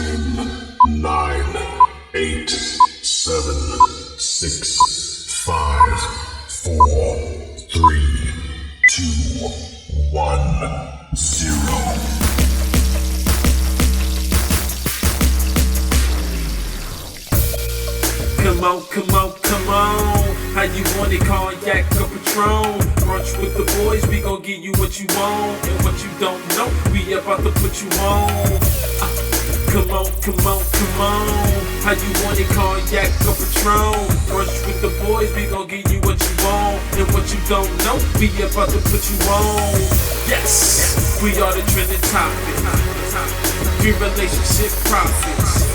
9, 8, 7, 6, 5, 4, 3, 2, 1, 0. Come on, come on, come on. How you want it, cognac or Patron? Brunch with the boys, we gon' give you what you want. And what you don't know, we about to put you on. Come on, come on, come on. How you want it, cognac or Patron? Brunch with the boys, we gon' give you what you want. And what you don't know, we about to put you on. Yes, we are the trending topic. We relationship prophets.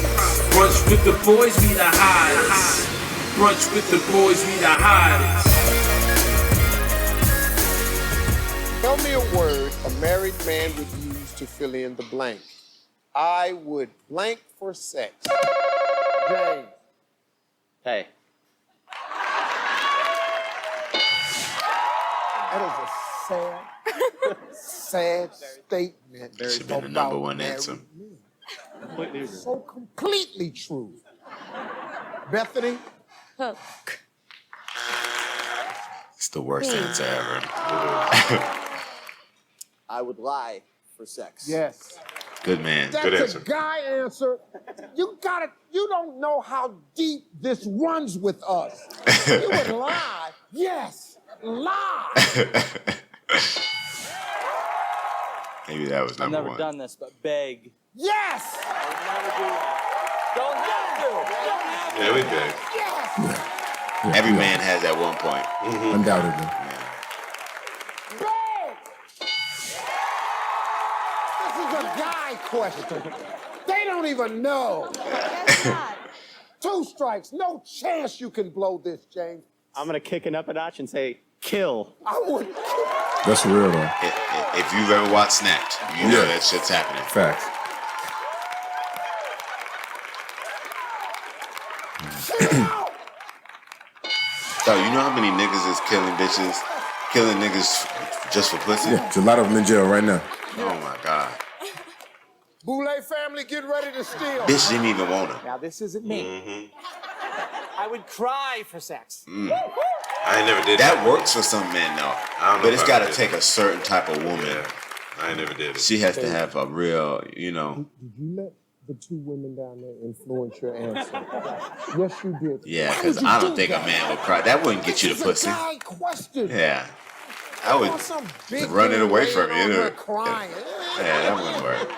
Brunch with the boys, we the hottest. Brunch with the boys, we the hottest. Tell me a word a married man would use to fill in the blank. I would blank for sex. James. Hey. That is a sad statement. That should have been the number one answer. So completely true. Bethany? Hook. It's the worst answer ever. I would lie for sex. Yes. Good man. That's Good a answer. guy answer. You don't know how deep this runs with us. You would lie. Yes, lie. Maybe that was number I've never one. done this, but beg. Yes. I would never do that. Don't have to. Yeah, we beg. Yes. Every man has at one point. Undoubtedly. Beg. This is a guy question. They don't even know. Guess not. 2 strikes. No chance you can blow this, James. I'm gonna kick it up a notch and say, kill. I would. That's real though. If you've ever watched Snatched, you know that shit's happening. Facts. So you know how many niggas is killing bitches, killing niggas just for pussy? Yeah, there's a lot of them in jail right now. Oh my God. Boulay family, get ready to steal. Bitch didn't even want her. Now this isn't me. I would cry for sex. I ain't never did That works for some men though. I don't know But it's if I got to did take that. a certain type of woman. Yeah, I ain't never did it. She has to have a real, you know. Did you let the 2 women down there influence your answer? Yes, you did. Yeah, Why because would you I don't do think that? a man would cry. That wouldn't get you the This pussy. is a guy question. Yeah. I would Want some big run it man away from laying you. on her crying. Yeah, that wouldn't work.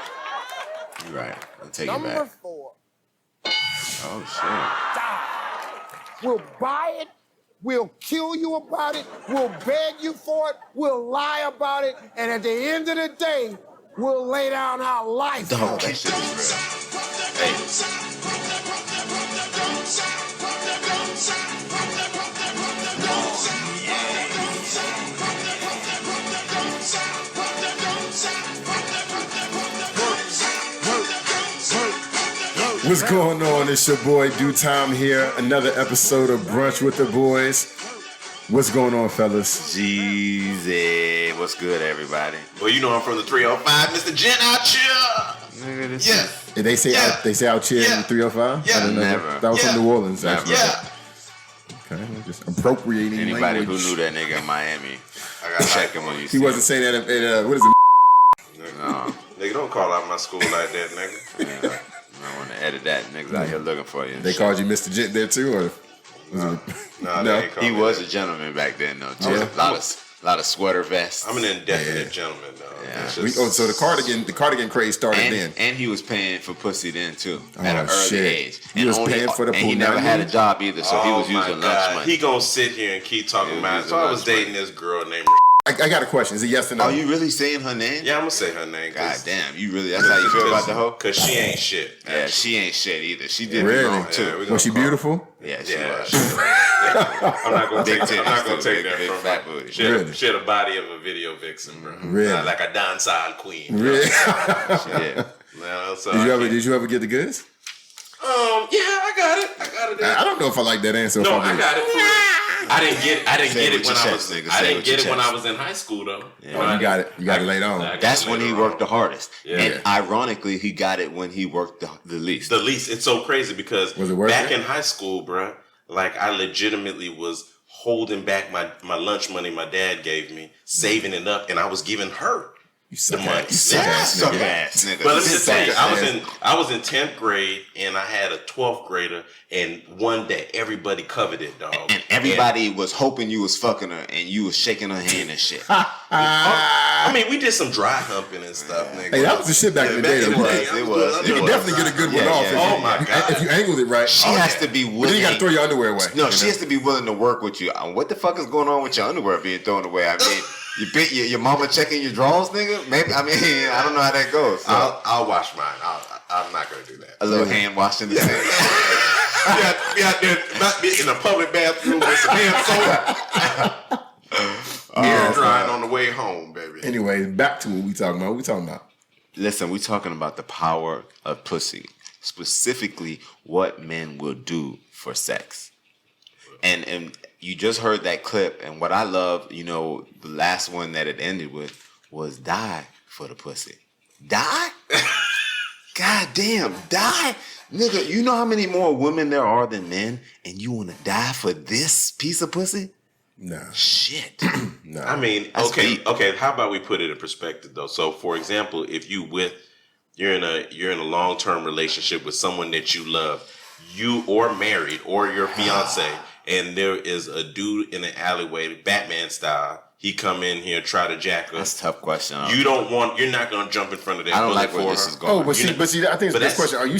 You're right. I'll take it Number back. 4. Oh, We'll buy it. We'll kill you about it. We'll beg you for it. We'll lie about it. And at the end of the day, we'll lay down our life. shit. for Dog, it. that shit is real. Hey. What's going on? It's your boy Do Time here. Another episode of Brunch with the Boys. What's going on, fellas? Jeezy. What's good, everybody? Well, you know I'm from the 305, Mr. Gent out here. Nigga, this Yes. They say out here in the 305? Yeah. I didn't know Never. that. That was Yeah. from New Orleans, actually. Yeah. Okay, we're just appropriating Anybody language. who knew that nigga in Miami, I gotta check him when you see He wasn't saying that at what is it? No. Nigga, don't call out my school like that, nigga. Yeah. I want to edit that. Niggas out here looking for you. and They shit. called you Mr. Gent there too, or No, No. they ain't call He me was that. a gentleman back then, though. Too. Yeah. A lot of sweater vests. I'm an indefinite Yeah. gentleman, though. Yeah. It's we, just- so the cardigan craze started and, then. and he was paying for pussy then too, at an Oh, early shit. age. He was paying for the and he never had a punani? job either, so he was Oh, my using lunch God. money. He gonna sit here and keep talking He was about it. using So I was lunch money. dating this girl named. I got a question. Is it yes or no? Are you really saying her name? Yeah, I'm gonna say her name. God damn, you really? That's how you feel about the hoe? Cause she ain't shit. Yeah, she ain't shit either. She did Really? me wrong Yeah, too. we gonna Was she call- beautiful? Yeah, she Yeah, was. she was. I'm not gonna Big take. I'm not titties, gonna too. take that Big from fat her. booty. Really? She had a body of a video vixen, bro. Really? Like a dancehall queen. Really? She did. No, so Did you ever get the goods? Yeah, I got it. I got it. I don't know if I like that answer. No, if I got it. For real. I didn't get Say it when I was. nigga. I Say didn't with get your it when I chest. was in high school though. Yeah, you got it. You got it laid on. That's when he worked the hardest. Yeah. And ironically, he got it when he worked the least. The least. It's so crazy because Was it worth back it? in high school, bruh, like I legitimately was holding back my lunch money my dad gave me, saving it up, and I was giving her You suck the money. ass. You suck ass Suck nigga. ass nigga. But let me just tell you, Thanks, I was in 10th grade and I had a 12th grader, and one day everybody covered it, dog. And everybody was hoping you was fucking her, and you was shaking her hand and shit. I mean, we did some dry humping and stuff, nigga. Hey, that was the shit back in the day. It though. was. It was. You can definitely get a good one off. yeah. If Oh you- my God. If you angled it right. She has to be But willing. then you got to throw your underwear away. No, you she know? has to be willing to work with you. What the fuck is going on with your underwear being thrown away? I mean, your mama checking your drawers, nigga? Maybe. I mean, I don't know how that goes. So, I'll wash mine. I'm not gonna do that. a little hand wash in the sink. Be out there, not be in a public bathroom with some hand soap. Hair drying on the way home, baby. Anyway, back to what we talking about. What we talking about? Listen, we're talking about the power of pussy, specifically what men will do for sex. And you just heard that clip, and what I love, the last one that it ended with was die for the pussy. Die? God damn, die? Nigga, you know how many more women there are than men, and you want to die for this piece of pussy? Nah. Shit. Nah. I mean, That's okay. deep. How about we put it in perspective though? So, for example, if you're in a long-term relationship with someone that you love, you or married or your fiance, and there is a dude in the alleyway, Batman style. He come in here, try to jack us. That's a tough question. You're not gonna jump in front of that. I don't bullet like where for this her. is going. Oh, but see, I think it's but a good that's- question. Are you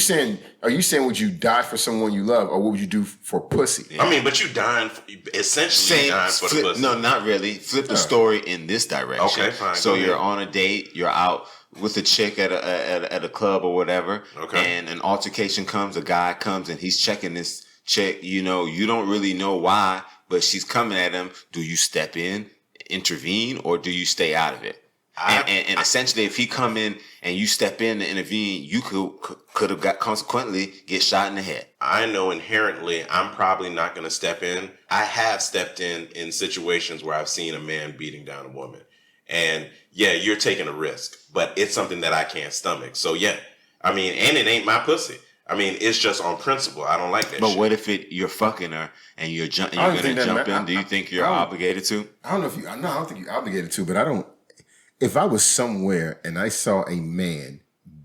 saying would you die for someone you love, or what would you do for pussy? I mean, but you dying, essentially dying for the pussy. No, not really. Flip the story in this direction. Okay, fine. So Go you're ahead. on a date, you're out with a chick at a club or whatever, Okay. and an altercation comes, a guy comes and he's checking this chick, you don't really know why, but she's coming at him. Do you step in, intervene, or do you stay out of it? And essentially, if he come in and you step in to intervene, you could have consequently get shot in the head. I know inherently I'm probably not going to step in. I have stepped in situations where I've seen a man beating down a woman. And yeah, you're taking a risk, but it's something that I can't stomach. So yeah, I mean, and it ain't my pussy. I mean, it's just on principle. I don't like that But shit. what if you're fucking her and you're going I don't to think that jump ma- in? Do you think you're I don't- obligated to? I don't know if you. No, I don't think you're obligated to, but I don't. If I was somewhere and I saw a man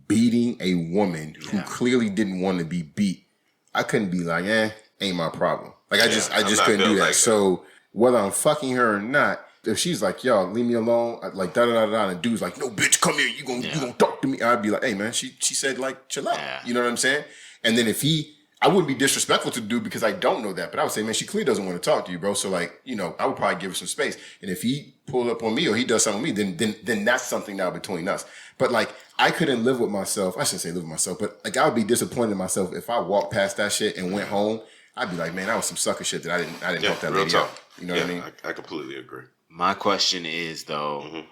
beating a woman who clearly didn't want to be beat, I couldn't be like, ain't my problem. Like I just I'm not couldn't do built that. like that. So whether I'm fucking her or not, if she's like, yo, leave me alone, like da da da da, and the dude's like, no, bitch, come here, you gonna talk to me. I'd be like, hey man, she said like chill out. Yeah. You know what I'm saying? And then I wouldn't be disrespectful to the dude because I don't know that, but I would say, man, she clearly doesn't want to talk to you, bro. So like, I would probably give her some space. And if he pulled up on me or he does something with me, then that's something now between us. But like, I couldn't live with myself. I shouldn't say live with myself, but like, I would be disappointed in myself if I walked past that shit and went home. I'd be like, man, that was some sucker shit that I didn't help that real lady talk. out. You know what I mean? I completely agree. My question is though,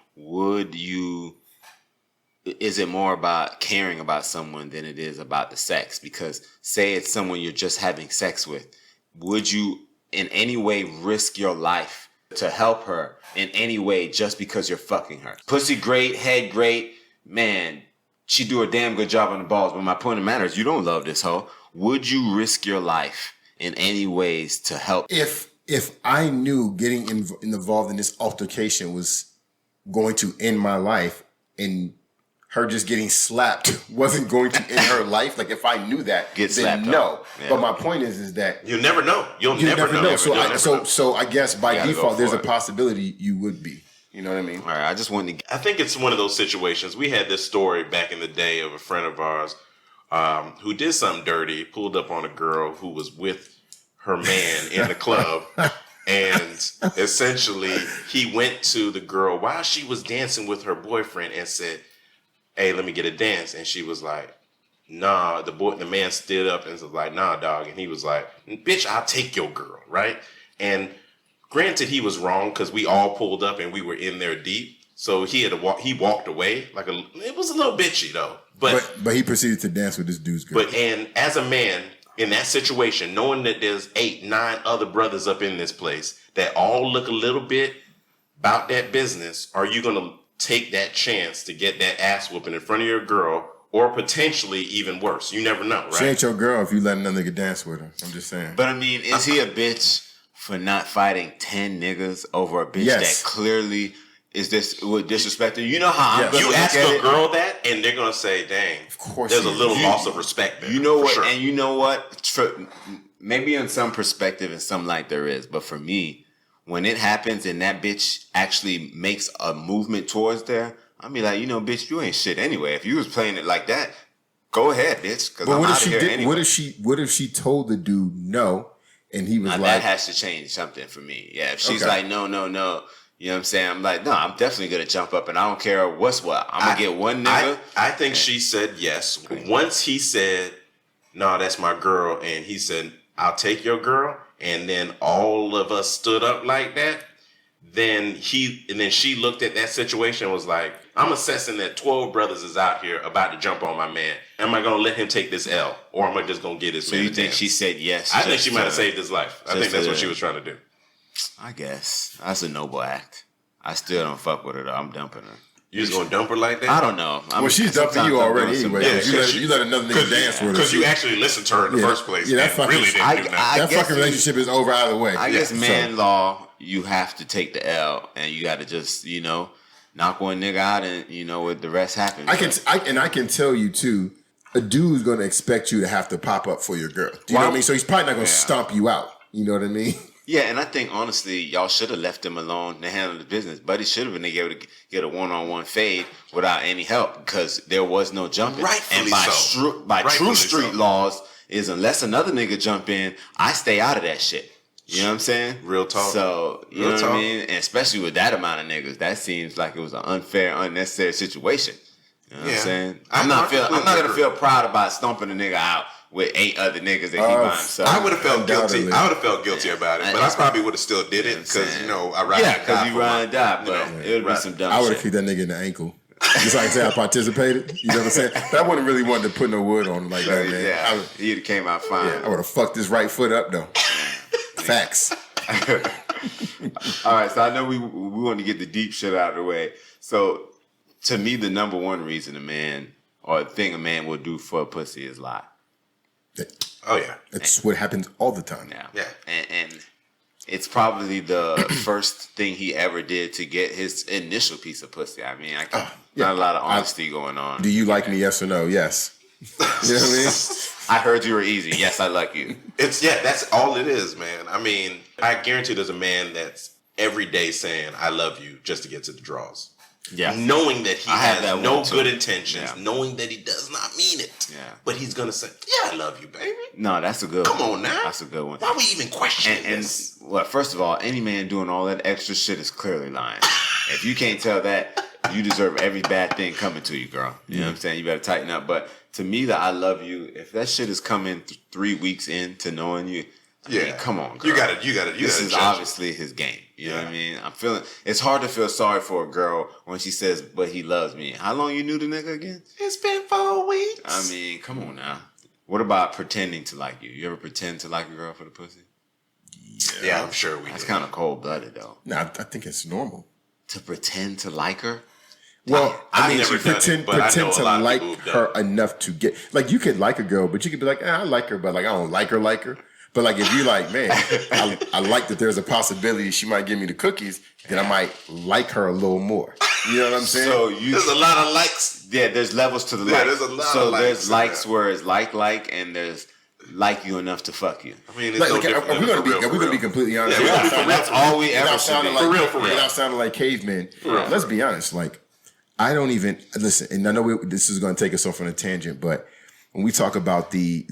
is it more about caring about someone than it is about the sex? Because say it's someone you're just having sex with, would you in any way risk your life to help her in any way just because you're fucking her? Pussy great, head great, man, she do a damn good job on the balls, but my point of matter is you don't love this hoe. Would you risk your life in any ways to help? If I knew getting involved in this altercation was going to end my life and her just getting slapped wasn't going to end her life, like if I knew that, Get then slapped no. up. Yeah. But my point is that You'll never know. You'll you never know. So You'll never know. so I guess by You gotta go default, there's for a it. possibility you would be. You know what I mean? All right, I just wanted to I think it's one of those situations. We had this story back in the day of a friend of ours who did something dirty, pulled up on a girl who was with her man in the club. And essentially, he went to the girl while she was dancing with her boyfriend and said, hey, let me get a dance. And she was like, nah. The man stood up and was like, nah, dog. And he was like, bitch, I'll take your girl, right? And granted, he was wrong because we all pulled up and we were in there deep. So he walked away. It was a little bitchy though. But he proceeded to dance with this dude's girl. and as a man, in that situation, knowing that there's 8, 9 other brothers up in this place that all look a little bit about that business, are you going to take that chance to get that ass whooping in front of your girl, or potentially even worse? You never know, right? She ain't your girl if you let another nigga dance with her. I'm just saying. But I mean, is he a bitch for not fighting 10 niggas over a bitch that clearly is this with disrespecting? You know how I'm gonna you look ask at a it? girl that, and they're gonna say, "Dang, of course there's a little loss of respect there." You know what? Sure. And you know what? Maybe in some perspective, in some light, there is. But for me, when it happens and that bitch actually makes a movement towards there, I'll be like, bitch, you ain't shit anyway. If you was playing it like that, go ahead, bitch. Because I'm out of here anyway. What if she told the dude no, and he was now, like, that has to change something for me. Yeah, if she's like, no. You know what I'm saying? I'm like, no, I'm definitely going to jump up and I don't care what's what. I'm going to get one nigga. I think she said yes. Once he said, no, that's my girl. And he said, I'll take your girl. And then all of us stood up like that. Then she looked at that situation and was like, I'm assessing that 12 brothers is out here about to jump on my man. Am I going to let him take this L? Or am I just going to get his man? So you think she said yes? I think she might have saved his life. I think that's what she was trying to do. I guess. That's a noble act. I still don't fuck with her though. I'm dumping her. You just gonna dump her like that? I don't know. Well, she's dumping you already anyway. Yeah, you let another nigga dance with her. Because you actually listened to her in the first place. Yeah, that fucking, really didn't do that fucking relationship is over either way. I guess law, you have to take the L and you got to just, knock one nigga out and, with the rest happens. I can tell you too, a dude's gonna expect you to have to pop up for your girl. Do you know what I mean? So he's probably not gonna stomp you out. You know what I mean? Yeah, and I think honestly, y'all should have left him alone to handle the business. Buddy should have been able to get a one-on-one fade without any help because there was no jumping. Rightfully and by true street laws, is unless another nigga jump in, I stay out of that shit. You know what I'm saying? Real talk. So you know what I mean, and especially with that amount of niggas, that seems like it was an unfair, unnecessary situation. You know what I'm saying? I'm not gonna feel proud about stomping a nigga out with 8 other niggas that he by himself. I would have felt guilty. I would have felt guilty about it, but I probably would have still did it because I ride and die. Because you ride and die, but it would be some dumb shit. I would have kicked that nigga in the ankle. Just like I said, I participated. You know what I'm saying? But I wouldn't really want to put no wood on him like that, man. Yeah, he'd have came out fine. Yeah, I would have fucked his right foot up though. Facts. All right, so I know we want to get the deep shit out of the way. So to me, the number one reason a man or thing a man will do for a pussy is lie. Oh yeah, it's what happens all the time. Yeah. And it's probably the first thing he ever did to get his initial piece of pussy. I mean, not a lot of honesty going on. Do you like me? Yes or no? Yes. You know what I mean? I heard you were easy. Yes, I like you. That's all it is, man. I mean, I guarantee there's a man that's every day saying "I love you" just to get to the draws. Yeah, knowing that he has no good intentions, knowing that he does not mean it. Yeah, but he's gonna say, "Yeah, I love you, baby." No, that's a good one. Come on now, that's a good one. Why we even question this? And well, first of all, any man doing all that extra shit is clearly lying. If you can't tell that, you deserve every bad thing coming to you, girl. You know what I'm saying? You better tighten up. But to me, the "I love you," if that shit is coming 3 weeks into knowing you. I mean, come on, girl. You gotta. This is obviously his game. You know what I mean? It's hard to feel sorry for a girl when she says, "But he loves me." How long you knew the nigga again? It's been 4 weeks. I mean, come on now. What about pretending to like you? You ever pretend to like a girl for the pussy? Yeah, I'm sure we. That's kind of cold blooded though. No, I think it's normal to pretend to like her. Well, I mean, never pretend to like her enough to get like you could like a girl, but you could be like, I like her, but like I don't like her. But like if you like, man, I like that there's a possibility she might give me the cookies, then I might like her a little more. You know what I'm saying? So there's a lot of likes. Yeah, there's levels to the like. There's a lot so of likes. There's likes where it's like, and there's like you enough to fuck you. I mean, it's no different. We're gonna be completely honest. That's all we ever should be. For real. Without sounding like cavemen. Let's be honest. Like, I don't even listen. And I know this is going to take us off on a tangent, but when we talk about the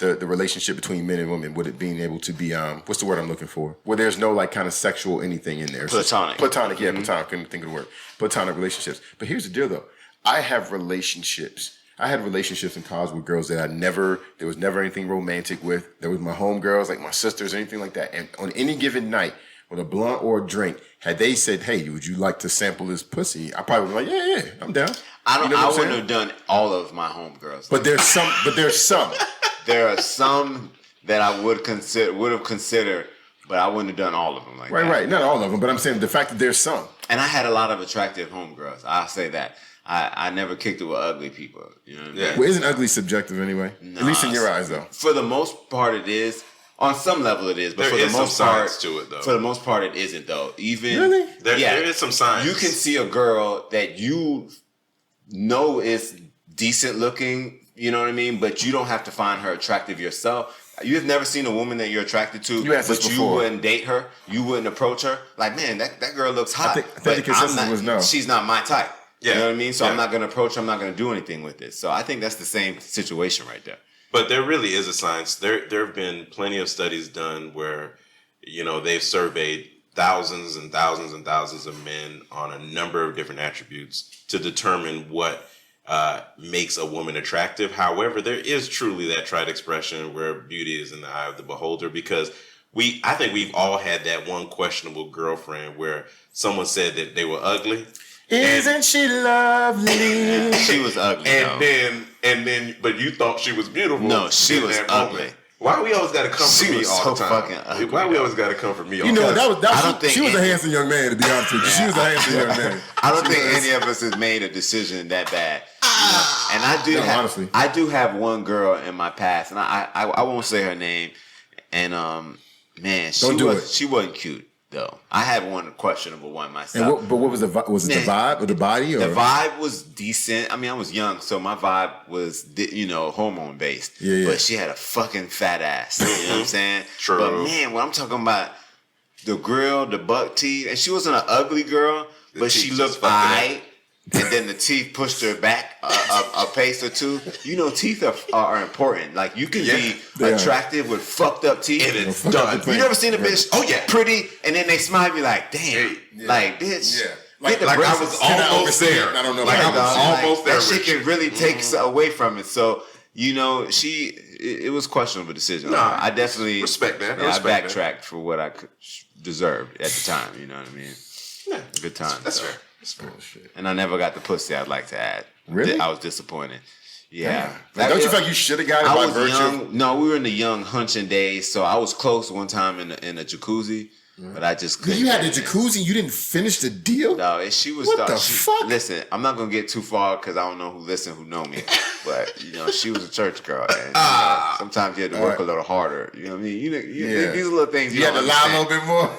relationship between men and women, with it being able to be what's the word I'm looking for? Where there's no like kind of sexual anything in there. Platonic. Platonic, yeah, platonic. Couldn't think of the word. Platonic relationships. But here's the deal though. I had relationships in college with girls that there was never anything romantic with. There was my homegirls, like my sisters, anything like that. And on any given night, with a blunt or a drink, had they said, "Hey, would you like to sample this pussy?" I probably would be like, "Yeah, I'm down." I wouldn't have done all of my homegirls. But there's some there are some that I would have considered, but I wouldn't have done all of them like that. Right. Not all of them, but I'm saying the fact that there's some. And I had a lot of attractive homegirls. I'll say that. I never kicked it with ugly people. You know what I mean? Well, isn't ugly subjective anyway? No, At least in your eyes, though. For the most part, it is. On some level, it is. But for the most part, to it, though. For the most part, it isn't, though. Even really, there is some science. You can see a girl that you know is decent looking. You know what I mean? But you don't have to find her attractive yourself. You have never seen a woman that you're attracted to, but you wouldn't date her. You wouldn't approach her. Like, man, that girl looks hot. I think the consensus was no. She's not my type. Yeah. You know what I mean? So I'm not going to approach her. I'm not going to do anything with it. So I think that's the same situation right there. But there really is a science. There have been plenty of studies done where, they've surveyed thousands and thousands and thousands of men on a number of different attributes to determine what makes a woman attractive. However, there is truly that trite expression where beauty is in the eye of the beholder, because I think we've all had that one questionable girlfriend where someone said that they were ugly. Isn't she lovely? She was ugly. And then, but you thought she was beautiful. No, she was ugly. Moment. Why we always got to come for me all the time? Fucking ugly. Why we always got to come for me all the time? She was a handsome young man, to be honest with you. She was a handsome young man. I don't think any of us has made a decision that bad. And honestly. I do have one girl in my past, and I won't say her name. And man, she wasn't cute though. I had one questionable one myself. And what was the vibe? Was it the vibe or the body? Or? The vibe was decent. I mean, I was young, so my vibe was hormone based. Yeah. But she had a fucking fat ass. You know what I'm saying? True. But man, when I'm talking about the grill, the buck teeth, and she wasn't an ugly girl, but she looked alright. And then the teeth pushed her back a pace or two. Teeth are important. Like, you can be attractive with fucked up teeth. And it's done. You never seen a bitch pretty, and then they smile and be like, damn. Like, bitch. Yeah. Like I was almost there. I don't know. Like, I was almost there. That shit can really take away from it. So, it was a questionable decision. No, I definitely respect that. I backtracked for what I deserved at the time. You know what I mean? Yeah. Good time. That's fair. And I never got the pussy, I'd like to add. Really? I was disappointed. Yeah. Like, don't you feel like you should have got it by virtue? Young. No, we were in the young hunching days, so I was close one time in a jacuzzi, but I just couldn't. You had the jacuzzi, you didn't finish the deal? No, and she was... What the fuck? Listen, I'm not going to get too far because I don't know who know me, but, she was a church girl, and sometimes you had to work a little harder. You know what I mean? These little things you had to lie a little bit more?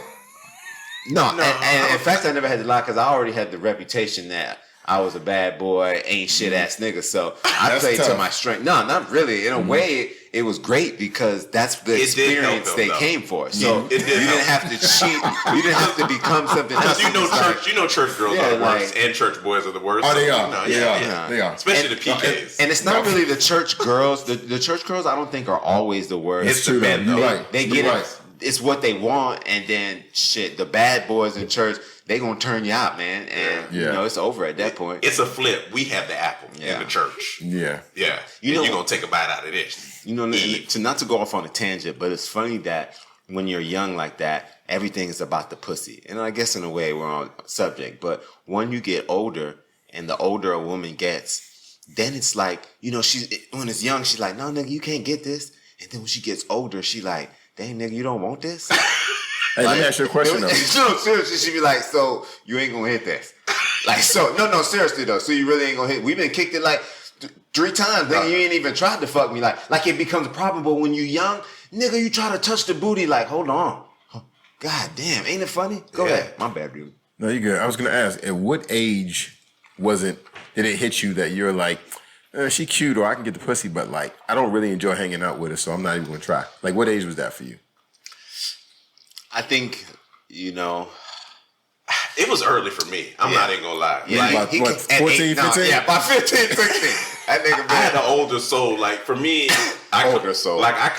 No, and in fact, I never had to lie because I already had the reputation that I was a bad boy, ain't shit ass nigga. So I played to my strength. No, not really. In a way, it was great because that's the experience they came for. So you didn't have to cheat. You didn't have to become something else. Church girls are the worst, and church boys are the worst. Oh, they are. They are. Especially the PKs. And it's not really the church girls. The church girls, I don't think, are always the worst. It's the men, though. Right. They get it. It's what they want, and then the bad boys in church, they gonna turn you out, man, and it's over at that point. It's a flip. We have the apple in the church. Yeah. You're gonna take a bite out of this. Not to go off on a tangent, but it's funny that when you're young like that, everything is about the pussy, and I guess in a way we're on subject. But when you get older, and the older a woman gets, then it's like when it's young, she's like, no, nigga, you can't get this, and then when she gets older, she like, damn, nigga, you don't want this? Hey, let me ask you a question, though. Seriously, she be like, so you ain't gonna hit this? Like, so, no, seriously, though. So you really ain't gonna hit? We've been kicked it like 3 times, nigga. You ain't even tried to fuck me. Like it becomes probable when you young, nigga, you try to touch the booty, like, hold on. God damn, ain't it funny? Go ahead. My bad, dude. No, you good. I was gonna ask, at what age did it hit you that you're like, she cute, or I can get the pussy, but like I don't really enjoy hanging out with her, so I'm not even gonna try. Like, what age was that for you? I think it was early for me. I'm not even gonna lie. Yeah, like, what, 14, 15? Yeah, about 15, 16. That nigga, I had an older soul. Like, for me, I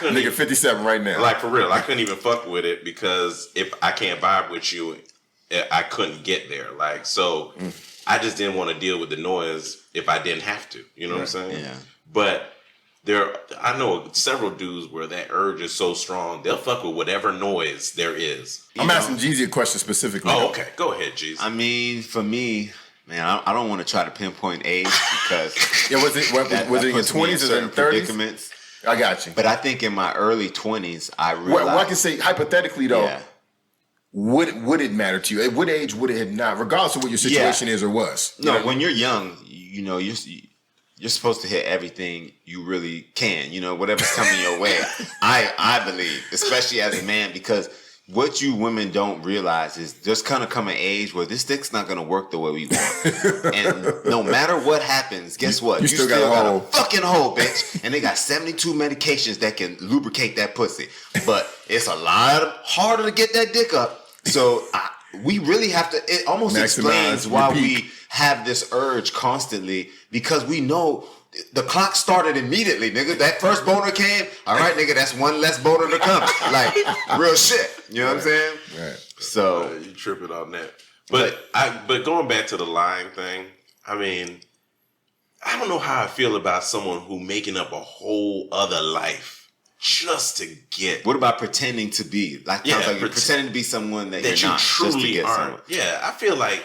couldn't. Nigga, 57 right now. Like, for real, I couldn't even fuck with it because if I can't vibe with you, I couldn't get there. Like, so I just didn't want to deal with the noise if I didn't have to. You know what I'm saying? Yeah. But I know several dudes where that urge is so strong, they'll fuck with whatever noise there is. I'm asking Jezzy a question specifically. Oh, okay. Go ahead, Jezzy. I mean, for me, man, I don't want to try to pinpoint age because was it in your 20s or in 30s? Predicaments. I got you. But I think in my early 20s, I realized. Well, I can say hypothetically though, Yeah. would it matter to you? At what age would it have not, regardless of what your situation is or was? You No, know? when you're young, you know, you're supposed to hit everything you really can. You know, whatever's coming your way. I believe, especially as a man, because what you women don't realize is there's kind of come an age where this dick's not going to work the way we want. And no matter what happens, guess what? You still got a hole. Fucking hole, bitch. And they got 72 medications that can lubricate that pussy. But it's a lot harder to get that dick up. So we really have to, it almost explains why we have this urge constantly, because we know the clock started immediately, nigga. That first boner came. All right, nigga, that's one less boner to come. Like, real shit. You know what I'm saying? Right. So you tripping on that. But going back to the lying thing, I mean, I don't know how I feel about someone who making up a whole other life just to get. What about pretending to be? Like, Yeah, you're pretending to be someone that you're you not, truly just to get aren't. someone. Yeah, I feel like,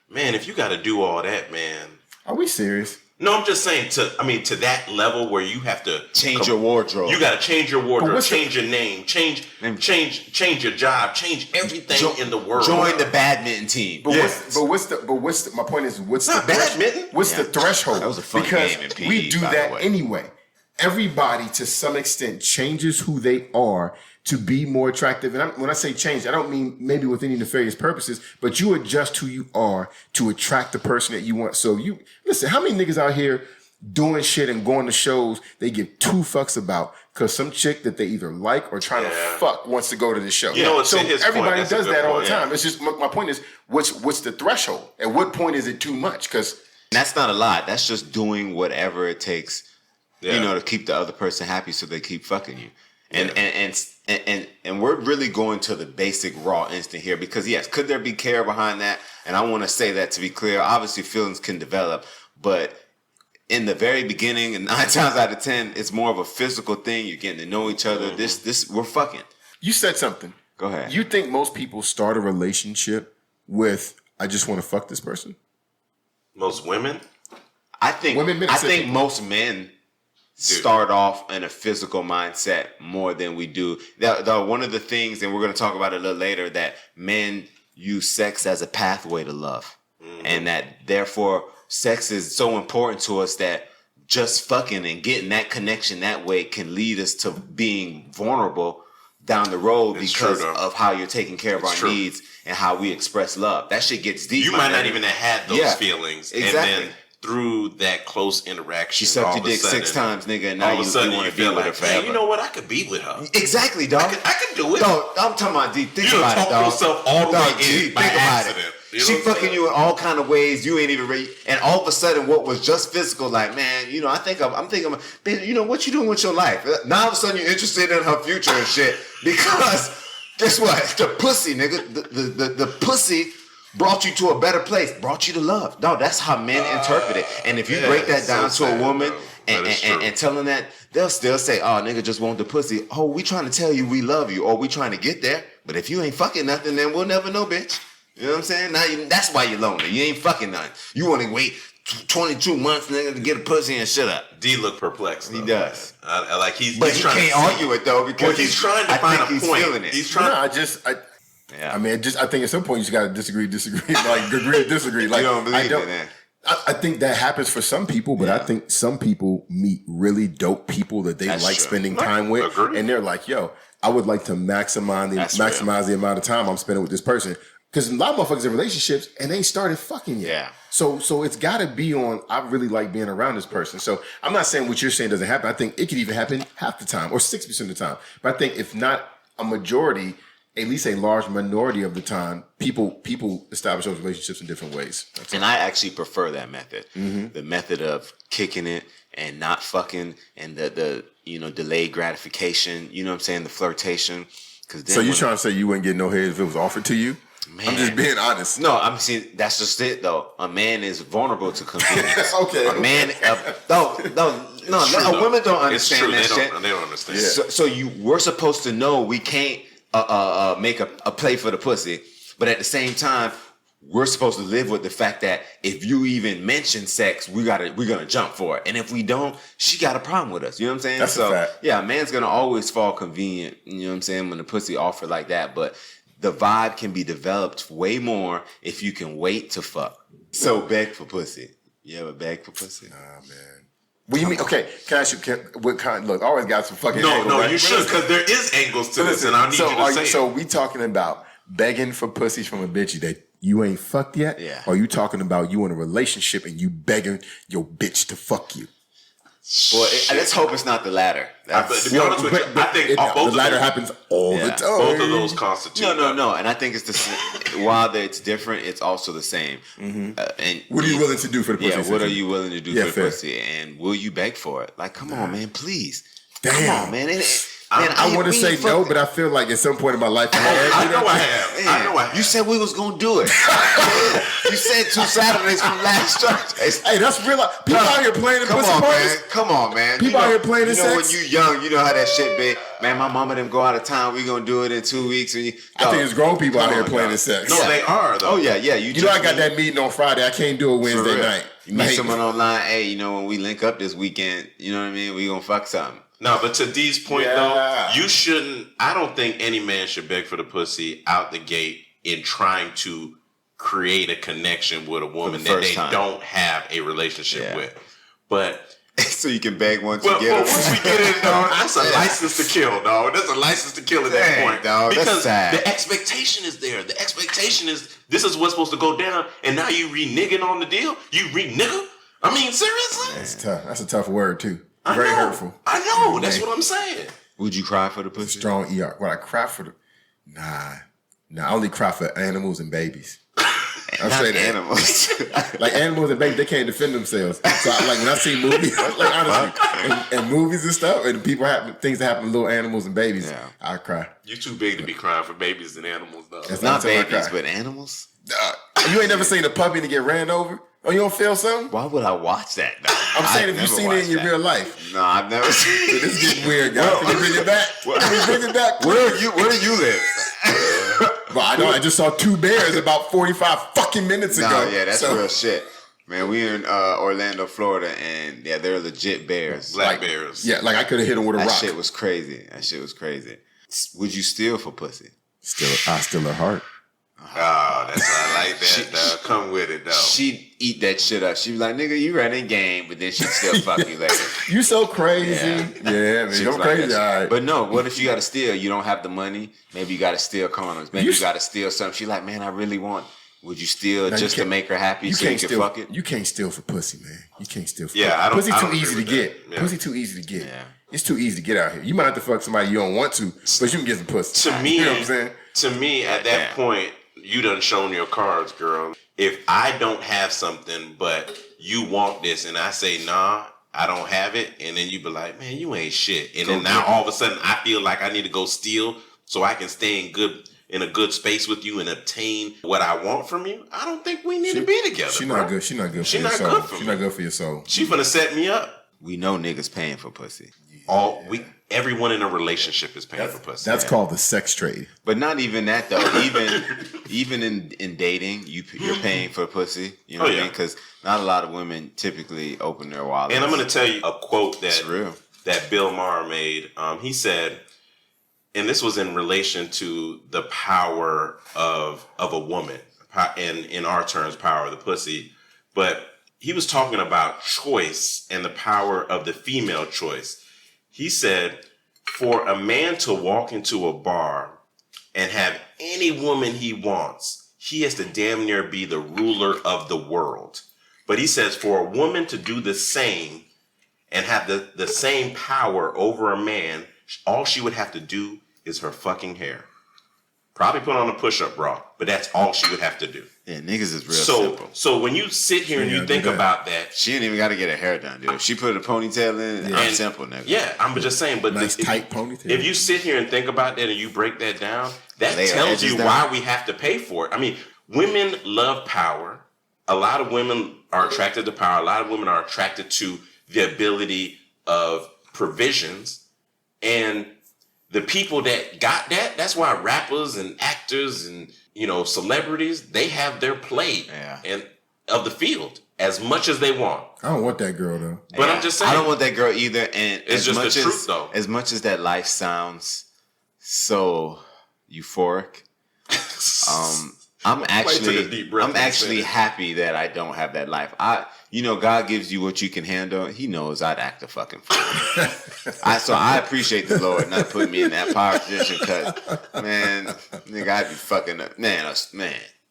man, if you got to do all that, man. Are we serious? No, I'm just saying to that level where you have to Change your wardrobe. You got to change your wardrobe, what's change your name, change your job, change everything in the world. Join the badminton team. But what's the my point is what's Not the badminton. What's the threshold? That was a fun because game in PE, we do by the that way. anyway. Everybody to some extent changes who they are to be more attractive. And when I say change, I don't mean maybe with any nefarious purposes, but you adjust who you are to attract the person that you want. So you listen, how many niggas out here doing shit and going to shows they give two fucks about because some chick that they either like or trying to fuck wants to go to the show. You know, so to his point, everybody that's a does good that all point, the time. It's just my point is what's the threshold? At what point is it too much? Because That's not a lot. That's just doing whatever it takes, you know, to keep the other person happy so they keep fucking you. And we're really going to the basic raw instinct here because, yes, could there be care behind that? And I want to say that to be clear. Obviously, feelings can develop, but in the very beginning, and 9 times out of 10, it's more of a physical thing. You're getting to know each other. Mm-hmm. We're fucking. you said something. Go ahead. You think most people start a relationship with, I just want to fuck this person? Most women? I think most men start off in a physical mindset more than we do. One of the things, and we're going to talk about it a little later, that men use sex as a pathway to love. Mm-hmm. And that therefore sex is so important to us that just fucking and getting that connection that way can lead us to being vulnerable down the road because of how you're taking care of our needs and how we express love. That shit gets deep. You might not even have had those feelings. Exactly. And then through that close interaction, she sucked your dick 6 times, nigga, and now you want to be with her forever. Hey, you know what? I could be with her. Exactly, dog. I could do it. Dog, I'm talking about deep. Think about it, dog. You talk yourself all the way in by accident. You know she fucking you in all kind of ways you ain't even ready, and all of a sudden, what was just physical, like, man, you know, I'm thinking, baby, you know, what you doing with your life? Now all of a sudden, you're interested in her future and shit because guess what? The pussy, nigga, the pussy brought you to a better place, brought you to love. No, that's how men interpret it. And if you break that down to a woman and telling that, they'll still say, oh, nigga just want the pussy. Oh, we trying to tell you we love you, or we trying to get there. But if you ain't fucking nothing, then we'll never know, bitch. You know what I'm saying? Now that's why you're lonely. You ain't fucking nothing. You want to wait 22 months, nigga, to get a pussy and shut up. D look perplexed. He does. Like he's he can't argue it though because he's trying to find a point. Feeling it. He's trying. No, I mean, I think at some point you just got to disagree, like agree, disagree. Like you don't believe in that. I think that happens for some people, but I think some people meet really dope people that they like spending time with, and they're like, "Yo, I would like to maximize the amount of time I'm spending with this person." Because a lot of motherfuckers in relationships and they ain't started fucking yet. Yeah. So it's got to be on, I really like being around this person. So I'm not saying what you're saying doesn't happen. I think it could even happen half the time or 60% of the time. But I think if not a majority, at least a large minority of the time, people establish those relationships in different ways. And I actually prefer that method. Mm-hmm. The method of kicking it and not fucking and the delayed gratification, you know what I'm saying, the flirtation. So you trying to say you wouldn't get no head if it was offered to you? Man. I'm just being honest. No, I'm saying that's just it though. A man is vulnerable to convenience. Okay. A man, women don't understand that shit. They don't understand. Yeah. So we're supposed to know we can't make a play for the pussy, but at the same time, we're supposed to live with the fact that if you even mention sex, we're gonna jump for it. And if we don't, she got a problem with us. You know what I'm saying? That's a fact. Yeah, a man's gonna always fall convenient, you know what I'm saying, when the pussy offer like that. But the vibe can be developed way more if you can wait to fuck. So beg for pussy. You ever beg for pussy? Nah, man. What do you mean? Okay, can I ask you, what kind? Look, I always got some fucking angles. No, right? you should, because there is angles to this, and I need you to say So it. we talking about begging for pussies from a bitch that you ain't fucked yet? Yeah. Or you talking about you in a relationship and you begging your bitch to fuck you? Well, let's hope it's not the latter. But to be honest with you, I think both the latter of those, happens all the time. both of those constitute. No. And I think it's the same. While it's different, it's also the same. And What are you willing to do for the pussy? Yeah, what are you willing to do for the fair. pussy? And will you beg for it? Like, come on, man, please. Damn. Come on, man. I want to say no, but I feel like at some point in my life, I know I have. You said we was gonna do it. You said 2 Saturdays from last church. Hey, that's real. People out here playing in pussy parties. Come on, man. People out here playing in You know, sex. when you young, you know how that shit be. Man, my mama them go out of town. We gonna do it in 2 weeks. I think it's grown people out here playing in sex. No, they are though. Oh yeah. You know, I got that meeting on Friday. I can't do it Wednesday night. You meet someone online. Hey, you know, when we link up this weekend, you know what I mean? We gonna fuck something. No, but to D's point though, you shouldn't. I don't think any man should beg for the pussy out the gate in trying to create a connection with a woman that they don't have a relationship with. But so you can beg once well, you get once we get in, dog, that's a license to kill, dog. That's a license to kill at that point, dog. Because that's sad. the expectation is there. The expectation is this is what's supposed to go down, and now you reneging on the deal. You renigger? I mean, seriously? That's tough. That's a tough word too. I Very know. hurtful. I know. That's what I'm saying. Would you cry for the pussy? Strong ER. Would I cry for the? Nah. I only cry for animals and babies. I'm Not straight animals. Like animals and babies, they can't defend themselves. So like when I see movies, like honestly, and movies and stuff, and things that happen to little animals and babies, I cry. You too big to be crying for babies and animals, though. That's Not the time I babies, cry. but animals? You ain't never seen a puppy to get ran over? Oh, you don't feel something? Why would I watch that? I'm saying if you've seen it in your real life. No, I've never seen it. This is getting weird, guys. Can we bring it back? Can we bring it back? Where do you live? Well, I know I just saw 2 bears about 45 fucking minutes ago. No, yeah, that's real shit. Man, we in Orlando, Florida, and yeah, they're legit bears. Black bears. Yeah, like I could have hit them with a That rock. shit was crazy. Would you steal for pussy? I still a heart. Oh, that's I like that, dog. Come with it, though. She'd eat that shit up. She'd be like, nigga, you running game, but then she'd still fuck you later. You so crazy. Yeah, man. Shit Go like crazy. that. All right. But no, what if you got to steal? You don't have the money. Maybe you got to steal condoms. Maybe you got to steal something. She's like, man, I really want. Would you steal just to make her happy so you can fuck it? You can't steal for pussy, man. You can't steal for pussy. Pussy too easy to get. Yeah. Pussy too easy to get. Yeah. It's too easy to get out here. You might have to fuck somebody you don't want to, but you can get some pussy. To me, you know what I'm saying? To me, at that point, you done shown your cards, girl. If I don't have something, but you want this, and I say, nah, I don't have it, and then you be like, man, you ain't shit. And then now all of a sudden, I feel like I need to go steal so I can stay in a good space with you and obtain what I want from you. I don't think we need to be together. She's not good. She's not good for your soul. She's not good for your soul. She finna set me up. We know niggas paying for pussy. Everyone in a relationship is paying for pussy. That's called the sex trade. But not even that though. Even in dating, you're paying for pussy. You know what I mean? Because not a lot of women typically open their wallets. And I'm going to tell you a quote real. that Bill Maher made. He said, and this was in relation to the power of a woman, and in our terms, power of the pussy. But he was talking about choice and the power of the female choice. He said, for a man to walk into a bar and have any woman he wants, he has to damn near be the ruler of the world. But he says for a woman to do the same and have the same power over a man, all she would have to do is her fucking hair. Probably put on a push-up bra, but that's all she would have to do. Yeah, niggas is real simple. So when you sit here and you think about that, she ain't even got to get her hair done, dude. If she put a ponytail in, it's simple, nigga. Yeah, I'm just saying. But nice tight ponytail. If you sit here and think about that and you break that down, that tells you why we have to pay for it. I mean, women love power. A lot of women are attracted to power. A lot of women are attracted to the ability of provisions, and the people that got that, that's why rappers and actors and, celebrities, they have their play and of the field as much as they want. I don't want that girl though. But I'm just saying, I don't want that girl either. And it's just the truth, though. As much as that life sounds so euphoric, I'm actually happy that I don't have that life. God gives you what you can handle. He knows I'd act a fucking fool. So I appreciate the Lord not putting me in that power position because, man, nigga, I'd be fucking up. Man.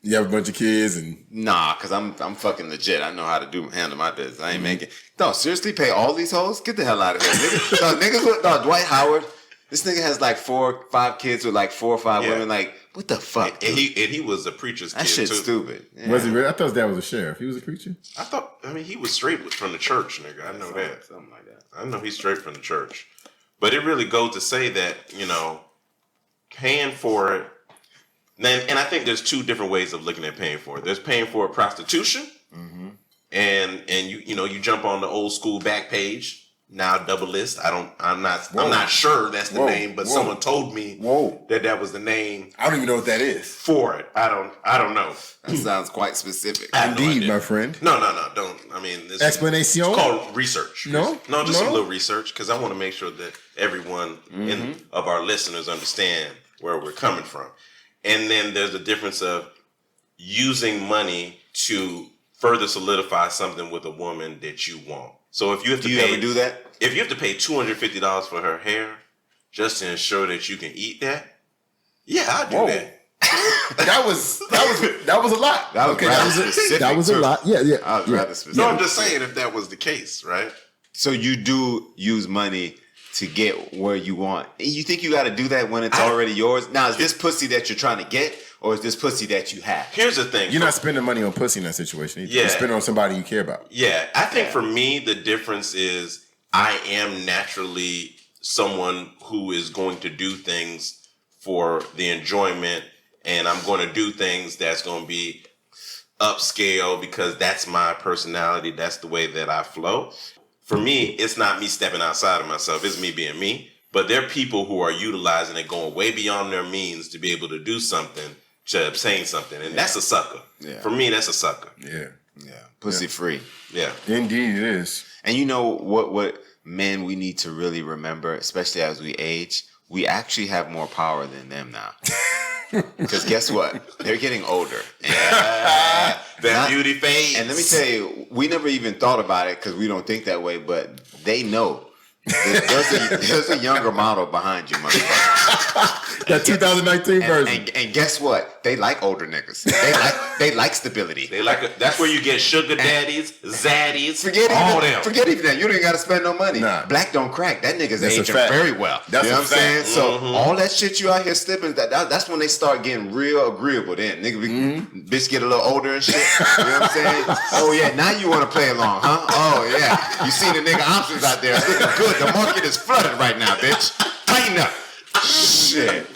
You have a bunch of kids and nah, because I'm fucking legit. I know how to handle my business. I ain't making. No, seriously, pay all these hoes? Get the hell out of here, nigga. Dwight Howard. This nigga has like 4 or 5 kids with like 4 or 5 women. Like, what the fuck? And he was a preacher's kid. That shit's too. stupid. Yeah. Was he really? I thought his dad was a sheriff. He was a preacher? He was straight from the church, nigga. I know that. Something like that. I know he's straight from the church. But it really goes to say that, paying for it. And I think there's 2 different ways of looking at paying for it. There's paying for prostitution. Mm-hmm. And you jump on the old school back page. Now double list. I'm not sure that's the name, but someone told me that was the name. I don't even know what that is. For it. I don't know. That sounds quite specific. Indeed, my friend. No, don't. I mean, explanation. It's called research. No, just a little research because I want to make sure that everyone of our listeners understand where we're coming from. And then there's a difference of using money to further solidify something with a woman that you want. So if you have to ever do that? If you have to pay $250 for her hair just to ensure that you can eat that, yeah, I'll do that. That was a lot. That was a lot. Yeah. I was rather specific. No, I'm just saying if that was the case, right? So you do use money to get where you want. You think you got to do that when it's already yours? Now, is this pussy that you're trying to get, or is this pussy that you have? Here's the thing. You're not spending money on pussy in that situation either. You're spending on somebody you care about. Yeah. I think for me, the difference is I am naturally someone who is going to do things for the enjoyment, and I'm going to do things that's going to be upscale because that's my personality. That's the way that I flow. For me, it's not me stepping outside of myself. It's me being me. But there are people who are utilizing it, going way beyond their means to be able to do something, to obtain something. And that's a sucker. Yeah. For me, that's a sucker. Yeah. Pussy free. Yeah. Indeed it is. And you know what men we need to really remember, especially as we age, we actually have more power than them now. Because guess what? They're getting older. That beauty fades. And let me tell you, we never even thought about it because we don't think that way, but they know. There's a younger model behind you, motherfucker. That 2019 version. And guess what? They like older niggas. They like stability. They like that's where you get sugar daddies, zaddies, forget even that. You don't even got to spend no money. Nah. Black don't crack. That nigga's aging very well. That's you know what I'm saying? So Mm-hmm. all that shit you out here slipping, that's when they start getting real agreeable. Then nigga, bitch get a little older and shit. You know what I'm saying? Oh yeah, now you want to play along, huh? Oh yeah, you see the nigga options out there. It's looking good. The market is flooded right now, bitch. Tighten up. Shit.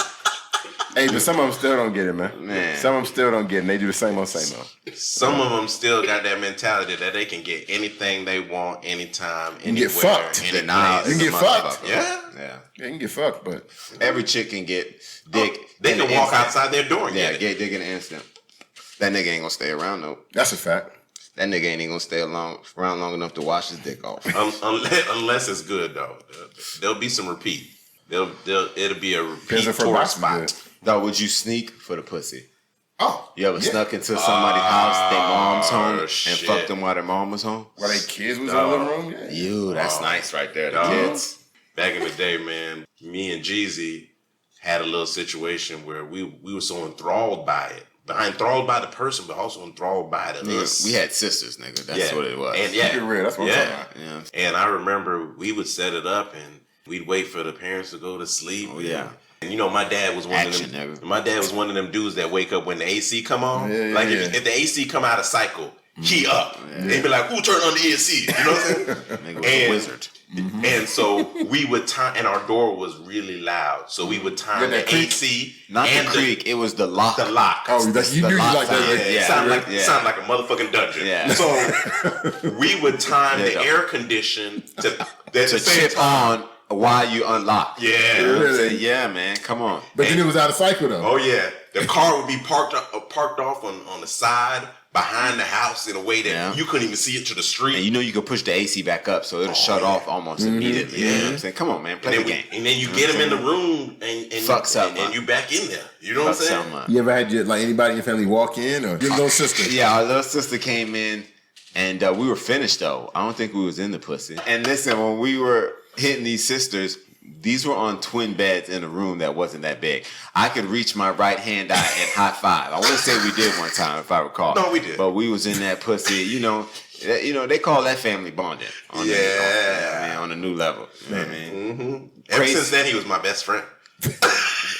Hey, but some of them still don't get it, man. Some of them still don't get it. They do the same old. Some of them still got that mentality that they can get anything they want, anytime, anywhere. You can get fucked. Any you can get fucked. Yeah. You can get fucked, but every chick can get dick. They can walk outside their door and get dick in an instant. That nigga ain't gonna stay around though. That's a fact. That nigga ain't even gonna stay around long enough to wash his dick off. Unless it's good though. There'll be some repeat. It'll be a repeat tour spot. Dog, would you sneak for the pussy? Oh, you ever snuck into somebody's house, their mom's home, and shit. fucked them while their mom was home? While their kids was in the living room? Yeah. You, that's nice right there, the kids. Back in the day, man, me and Jezzy had a little situation where we were so enthralled by it. Enthralled by the person, but also enthralled by us. We had sisters, nigga. That's what it was. And Keep it real. That's what I'm talking about. Yeah. And I remember we would set it up and we'd wait for the parents to go to sleep. Oh, yeah. And you know, my dad was one of them. My dad was one of them dudes that wake up when the AC come on. If the AC come out of cycle, he up. They'd be like, "Who turned on the AC?" You know what I'm saying? Nigga was a wizard. And so we would time, and our door was really loud. So we would time the AC. Not and the creak, it was the lock. The lock. Oh, you knew you like that. Sound like a motherfucking dungeon. Yeah. So we would time the air condition to chip on while you unlock. Yeah. You know what I'm saying? Yeah, man. Come on. But then it was out of cycle though. Oh yeah, the car would be parked off on the side behind the house in a way that you couldn't even see it to the street. And you know you can push the AC back up so it'll shut off almost immediately. You know what I'm saying? Come on, man. Play the game. And then you get them in the room and fuck something and you back in there. You know what I'm saying? You ever had anybody in your family walk in or your little sister? Yeah, our little sister came in and we were finished though. I don't think we was in the pussy. And listen, when we were hitting these sisters, these were on twin beds in a room that wasn't that big. I could reach my right hand out and high five. I want to say we did one time, if I recall. No, we did. But we was in that pussy. You know, they call that family bonding. On a new level. You know what I mean? Mm-hmm. Ever since then, he was my best friend.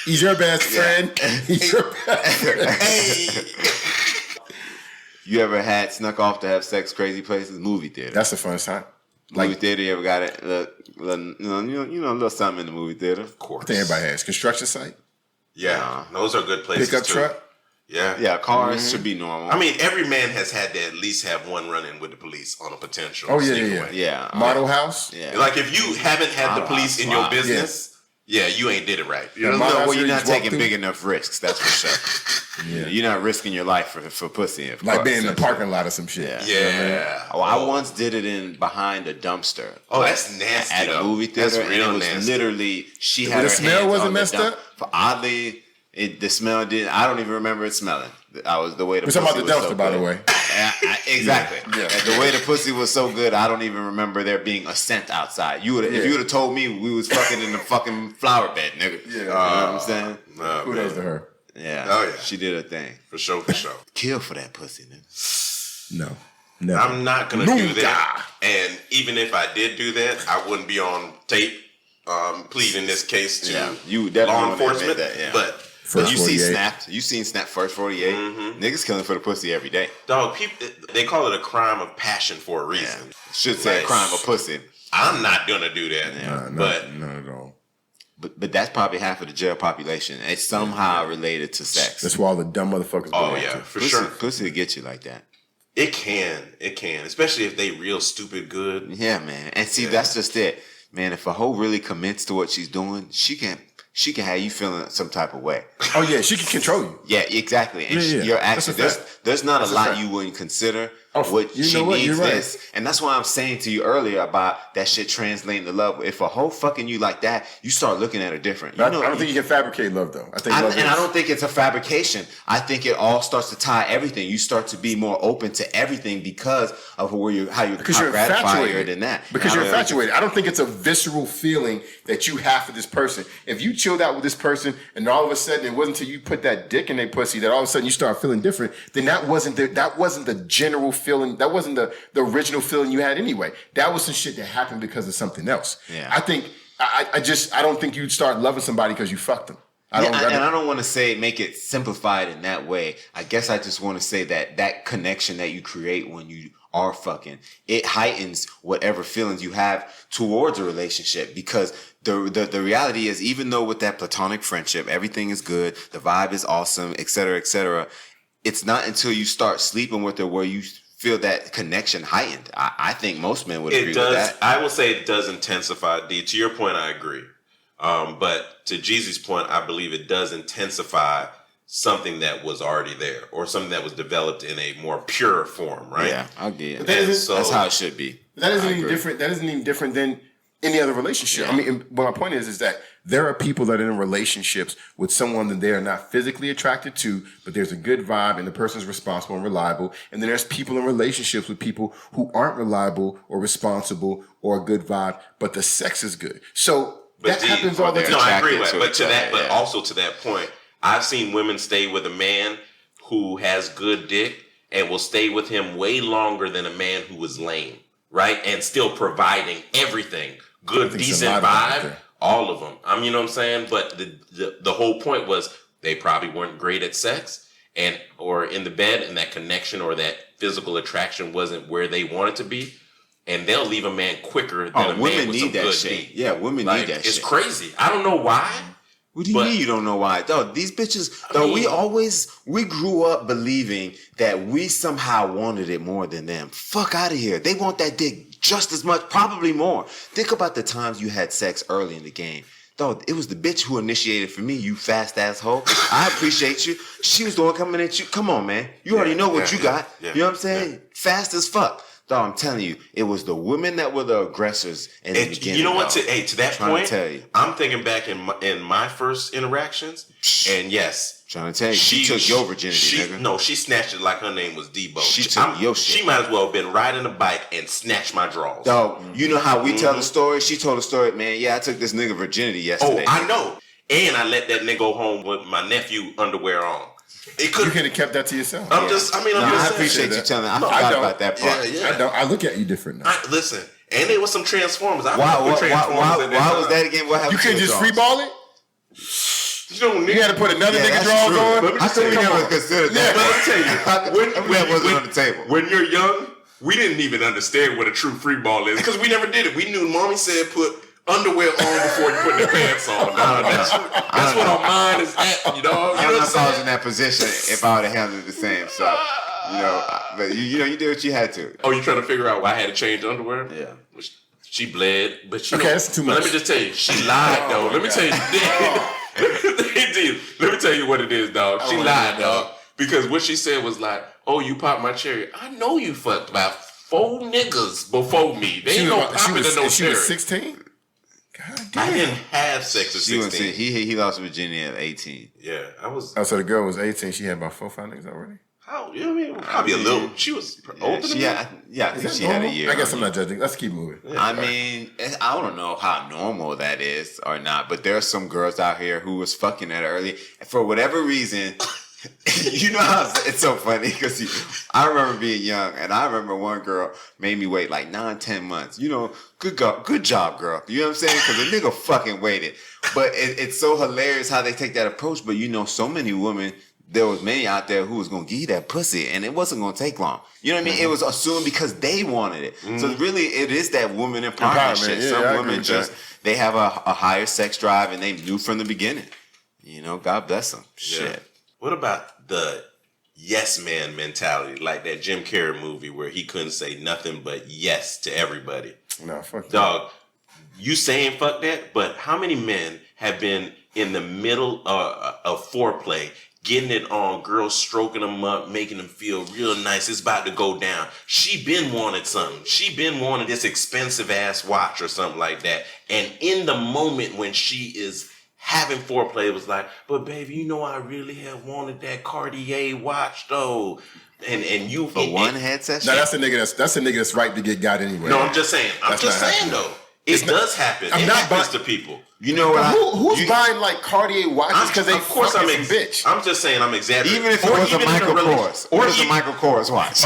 He's your best friend. He's your best friend. Hey. You ever had snuck off to have sex crazy places? Movie theater. That's the funnest time. Movie theater, you ever got it? A little something in the movie theater. Of course. I think everybody has. Construction site. Yeah, those are good places. Pickup too. Truck. Yeah. Yeah, cars should be normal. I mean, every man has had to at least have one run-in with the police on a potential. Oh, Yeah. Model house. Yeah. Like if you haven't had the police in your business, you ain't did it right. You know what I'm saying? You're not taking big enough risks. That's for sure. You're not risking your life for pussy. Like being in the parking lot or some shit. Yeah. Oh, I once did it behind a dumpster. Oh, that's nasty. At a movie theater, That's real and it was nasty. literally she had The her smell hands wasn't on the messed dump. up? Oddly, the smell did. I don't even remember it smelling. I was the way the We're pussy talking about the was dumpster, so by the good. way. Exactly. Yeah. And the way the pussy was so good, I don't even remember there being a scent outside. If you would have told me we was fucking in the fucking flower bed, nigga. Yeah. You know what I'm saying? Kudos to her. Yeah. Oh, yeah. She did her thing. For sure. Kill for that pussy, nigga. No. Never. I'm not gonna do that. And even if I did do that, I wouldn't be on tape pleading this case to You definitely law want to enforcement. admit that, yeah. But First you see 48. Snapped. You seen Snap First 48. Niggas killing for the pussy every day. dog, people they call it a crime of passion for a reason. Should say Like, crime of pussy. I'm not gonna do that. But not at all. But that's probably half of the jail population. It's somehow related to sex. That's why all the dumb motherfuckers. oh belong yeah, to. for pussy, sure. Pussy will get you like that. It can, especially if they real stupid good. Yeah, man. And see, that's just it. Man, if a hoe really commits to what she's doing, she can have you feeling some type of way. Oh yeah, she can control you. Yeah, exactly. And Yeah. you're That's a actually fact. there's not That's a a lot fact. you wouldn't consider. Oh, you She know what? needs You're right. this. And that's why I'm saying to you earlier about that shit translating to love. If a hoe fucking you like that, you start looking at her different. I don't think you can fabricate love though. I think love and is. I don't think it's a fabrication. I think it all starts to tie everything. You start to be more open to everything because of how you're gratified infatuated in that. Because you're infatuated. I don't think it's a visceral feeling that you have for this person. If you chilled out with this person and all of a sudden it wasn't until you put that dick in their pussy that all of a sudden you start feeling different, then that wasn't the general feeling. That wasn't the original feeling you had anyway. That was some shit that happened because of something else. Yeah. I think I don't think you'd start loving somebody because you fucked them. I don't want to make it simplified in that way. I guess I just want to say that connection that you create when you are fucking, it heightens whatever feelings you have towards a relationship, because the reality is, even though with that platonic friendship, everything is good, the vibe is awesome, etc., it's not until you start sleeping with her where you feel that connection heightened. I think most men would agree with that. I will say it does intensify. D, to your point, I agree. But to Jeezy's point, I believe it does intensify something that was already there, or something that was developed in a more pure form, right? Yeah, I'll get it. That's how it should be. That isn't any different. That isn't even different than any other relationship. Yeah. I mean, but my point is that there are people that are in relationships with someone that they are not physically attracted to, but there's a good vibe and the person's responsible and reliable. And then there's people in relationships with people who aren't reliable or responsible or a good vibe, but the sex is good. So that happens all the time. No, I agree with attracted that. to But each other, also to that point, I've seen women stay with a man who has good dick and will stay with him way longer than a man who is lame, right? And still providing everything. Good, decent vibe, all of them. You know what I'm saying? But the whole point was they probably weren't great at sex or in the bed, and that connection or that physical attraction wasn't where they wanted to be. And they'll leave a man quicker than a man with some good dick. Yeah, women need that shit. It's crazy. I don't know why. What do you mean you don't know why? Though these bitches, we grew up believing that we somehow wanted it more than them. Fuck out of here. They want that dick just as much, probably more. Think about the times you had sex early in the game. Dog, it was the bitch who initiated for me, you fast asshole. I appreciate you. She was the one coming at you. Come on, man. You already know what you got. You know what I'm saying? Yeah. Fast as fuck. Dog, I'm telling you, it was the women that were the aggressors in the beginning. You know what? To that point, tell you. I'm thinking back in my first interactions, and yes. Trying to tell you, she took your virginity, nigga. No, she snatched it like her name was Debo. She took your shit. She might as well have been riding a bike and snatched my drawers. Dog, you know how we tell the story? She told the story, man, yeah, I took this nigga virginity yesterday. Oh, I know. And I let that nigga go home with my nephew underwear on. You could have kept that to yourself. I'm just I appreciate you telling me. I forgot about that part. Yeah. I don't. I look at you different now. Listen, and there was some Transformers. Why was that again? What happened? You couldn't just freeball it? You had to put another nigga drawers on? I thought we never considered that. But let me tell you, that wasn't on the table. When you're young, we didn't even understand what a true free ball is because we never did it. We knew mommy said put underwear on before you put the pants on. That's what our mind is at, you know. I don't know if I was in that position if I would have handled it the same. So, but you did what you had to. Oh, you trying to figure out why I had to change underwear? Yeah. She bled, but that's too much. Let me just tell you, she lied though. Let me tell you, let me tell you what it is, dog. She lied, dog, because what she said was like, "Oh, you popped my cherry. I know you fucked about 4 niggas before me. They ain't no popping to no cherry." She was 16. God damn. I didn't have sex at 16. He lost Virginia at 18. Yeah, I was. Oh, so the girl was 18. She had about 4 or 5 niggas already. How? You know what I mean? Probably a little. She was older than me. I think she had a year. I guess I'm not judging. Let's keep moving. Yeah, I mean, I don't know how normal that is or not, but there are some girls out here who was fucking that early. For whatever reason, you know how it's so funny because I remember being young and I remember one girl made me wait like 9-10 months. You know, good job, girl. You know what I'm saying? Because the nigga fucking waited. But it's so hilarious how they take that approach. But you know, so many women. There was many out there who was going to give you that pussy and it wasn't going to take long. You know what I mean? It was assumed because they wanted it. So really it is that woman empowerment shit. Yeah, some women just, they have a higher sex drive and they knew from the beginning. You know, God bless them. Shit. Yeah. What about the yes man mentality? Like that Jim Carrey movie where he couldn't say nothing but yes to everybody. No, fuck that. Dog, you saying fuck that, but how many men have been in the middle of foreplay getting it on, girls stroking them up, making them feel real nice. It's about to go down. She been wanted something. She been wanted this expensive ass watch or something like that. And in the moment when she is having foreplay, it was like, but baby, you know I really have wanted that Cartier watch though. And you for one head session. No, that's a nigga that's right to get got anyway. No, I'm just saying. I'm just saying though. It does happen. It happens to people. You know what? Who's buying like Cartier watches because they fucking bitch? I'm just saying I'm exaggerating. Even if it was a Michael Kors. Or a Michael Kors watch.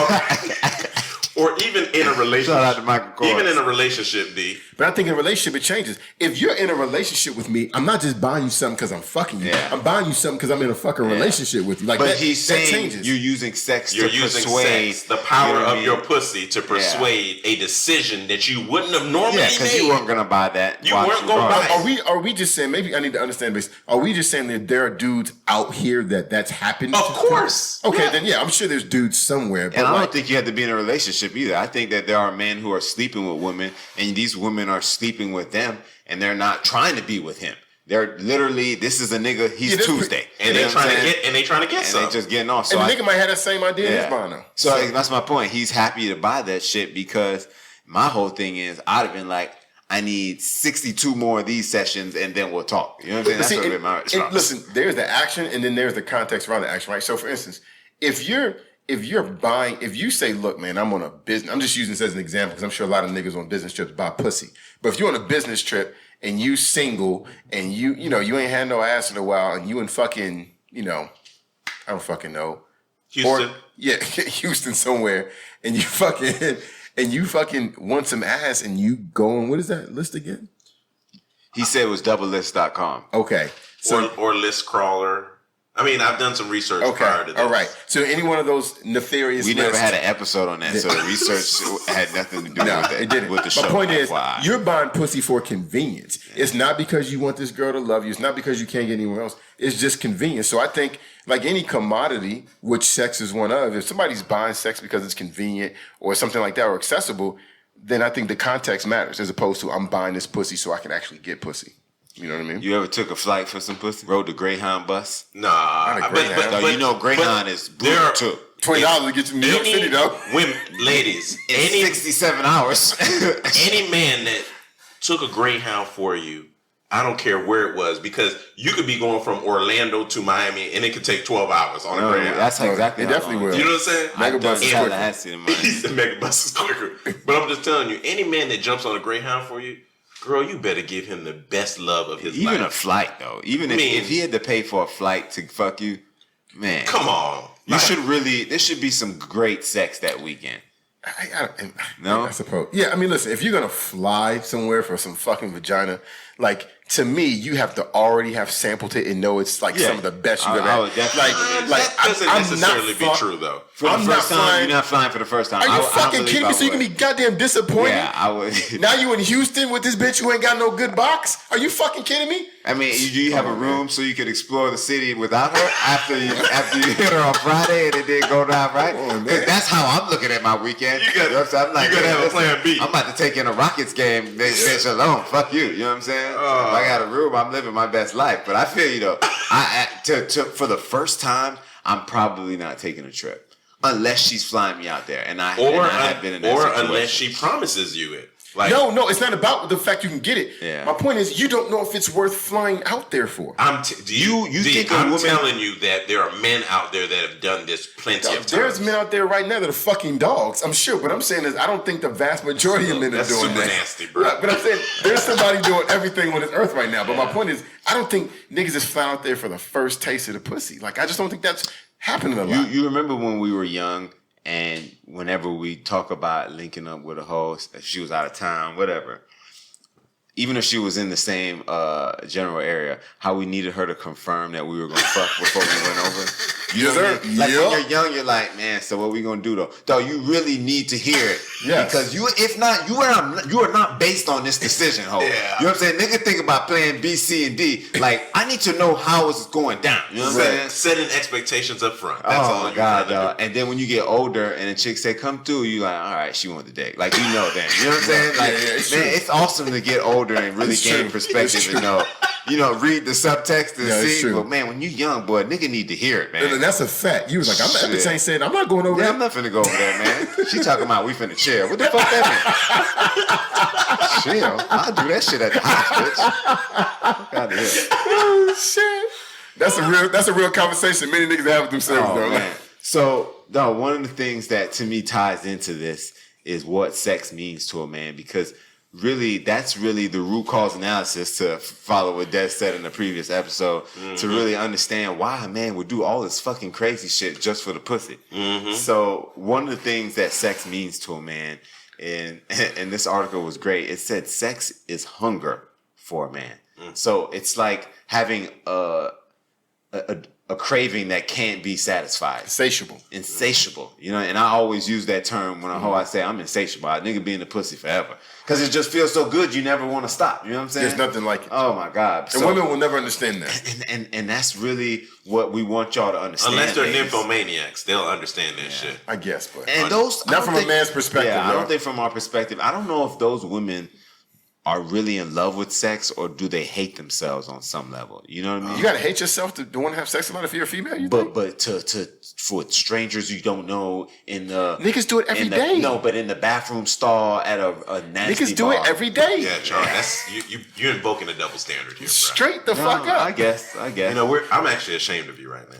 Or even in a relationship. Shout out to Michael Kors. Even in a relationship, D. But I think in a relationship it changes. If you're in a relationship with me, I'm not just buying you something because I'm fucking you. Yeah. I'm buying you something because I'm in a fucking relationship with you. Like, but he's saying changes. You're using sex to persuade. The power of your pussy to persuade a decision that you wouldn't have normally made. Yeah, because you weren't going to buy that. You weren't going to buy it. Are we just saying, maybe I need to understand this. Are we just saying that there are dudes out here that's happened? Of course. Okay, then yeah, I'm sure there's dudes somewhere. But and I don't think you have to be in a relationship either. I think that there are men who are sleeping with women, and these women are sleeping with them, and they're not trying to be with him. They're literally, this is a nigga, he's Tuesday. And they're trying to get some. And they just getting off. So and the nigga might have that same idea as Bono. So that's my point. He's happy to buy that shit because my whole thing is, I'd have been like, I need 62 more of these sessions and then we'll talk. You know what I'm saying? That's what my response. Listen, there's the action and then there's the context around the action, right? So for instance, if you say, look, man, I'm on a business, I'm just using this as an example because I'm sure a lot of niggas on business trips buy pussy. But if you're on a business trip and you single and you ain't had no ass in a while and you in fucking, I don't fucking know. Houston. Houston somewhere. And you fucking want some ass and you go on, what is that list again? He said it was doublelist.com. Okay. So, or list crawler. I mean, I've done some research prior to this. All right. So any one of those nefarious We never had an episode on that, so the research had nothing to do with it. It didn't. With the show. My point is, you're buying pussy for convenience. Yeah. It's not because you want this girl to love you. It's not because you can't get anywhere else. It's just convenience. So I think, like any commodity, which sex is one of, if somebody's buying sex because it's convenient or something like that or accessible, then I think the context matters as opposed to I'm buying this pussy so I can actually get pussy. You know what I mean? You ever took a flight for some pussy? Rode the Greyhound bus? Nah, You know Greyhound is brutal too. $20 to get you to New York City, though. Women, ladies, Any 67 hours. any man that took a Greyhound for you, I don't care where it was, because you could be going from Orlando to Miami and it could take 12 hours on a Greyhound. That's exactly. It definitely will. You know what I'm saying? Megabus is Tallahassee to Miami. The Megabus is quicker. But I'm just telling you, any man that jumps on a Greyhound for you, girl, you better give him the best love of his life. Even a flight though. Even if he had to pay for a flight to fuck you, man. Come on. You should really. There should be some great sex that weekend. No? I suppose. Yeah, I mean, listen, if you're going to fly somewhere for some fucking vagina, like, to me, you have to already have sampled it and know it's like some of the best you've ever I would had. definitely that doesn't necessarily be true, though. For the I'm first not time, flying. you're not flying for the first time. Are you I fucking believe kidding me? I So you can would. be goddamn disappointed? Yeah, I would. Now you in Houston with this bitch who ain't got no good box? Are you fucking kidding me? I mean, you have a room so you could explore the city without her after you hit her on Friday and it didn't go down right? Because that's how I'm looking at my weekend. You gotta I'm like, have a plan B. I'm about to take in a Rockets game. Bitch alone. Fuck you. You know what I'm saying? If I got a room, I'm living my best life. But I feel you though. For the first time, I'm probably not taking a trip unless she's flying me out there, and I have been in that situation. Unless she promises you it. Like, No, it's not about the fact you can get it. Yeah. My point is, you don't know if it's worth flying out there for. I'm telling you that there are men out there that have done this plenty of times. There's men out there right now that are fucking dogs. I'm sure. What I'm saying is, I don't think the vast majority of men are doing super that. nasty, bro. Right, but I'm saying there's somebody doing everything on this earth right now. But my point is, I don't think niggas is flying out there for the first taste of the pussy. Like, I just don't think that's happening a lot. You remember when we were young, and whenever we talk about linking up with a host, if she was out of town, whatever, even if she was in the same general area, how we needed her to confirm that we were going to fuck before we went over. You know what I mean? Like when you're young, you're like, man, so what we going to do though? Though you really need to hear it. Yes. Because if not, you are not based on this decision, ho. Yeah. You know what I'm saying? Nigga think about playing B, C, and D. Like, I need to know how it's going down. You know what I'm saying? Setting expectations up front. That's all my God, dog. And then when you get older and the chick say, come through, you like, all right, she want the dick. Like, you know that. You know what I'm saying? Like, it's awesome to get older and really gain perspective and know, read the subtext and see. But man, when you young, boy, nigga need to hear it, man. And that's a fact. You was like, I'm not going over there. I'm not finna go over there, man. She talking about we finna chill. What the fuck that mean? Chill? I'll do that shit at the house, bitch. Fuck out of here. Oh shit. That's a real conversation many niggas have with themselves, though. Man. So, no, one of the things that to me ties into this is what sex means to a man, because really, that's really the root cause analysis, to follow what Des said in the previous episode, to really understand why a man would do all this fucking crazy shit just for the pussy. So one of the things that sex means to a man, and this article was great, it said sex is hunger for a man. So it's like having a craving that can't be satisfied. Insatiable. And I always use that term when I say I'm insatiable. A nigga be in the pussy forever. Because it just feels so good, you never want to stop. You know what I'm saying? There's nothing like it. Oh my God. And women will never understand that. And that's really what we want y'all to understand. Unless they're nymphomaniacs, they'll understand that shit. I guess, but not from a man's perspective. Yeah, I don't think from our perspective. I don't know if those women are really in love with sex, or do they hate themselves on some level? You know what I mean? You gotta hate yourself to want to have sex a lot if you're a female. But for strangers you don't know in the niggas do it every day. No, but in the bathroom stall at a nasty niggas do it every day. Yeah, Charles, that's you're invoking a double standard here, bro. Straight the fuck up. I guess. I'm actually ashamed of you right now.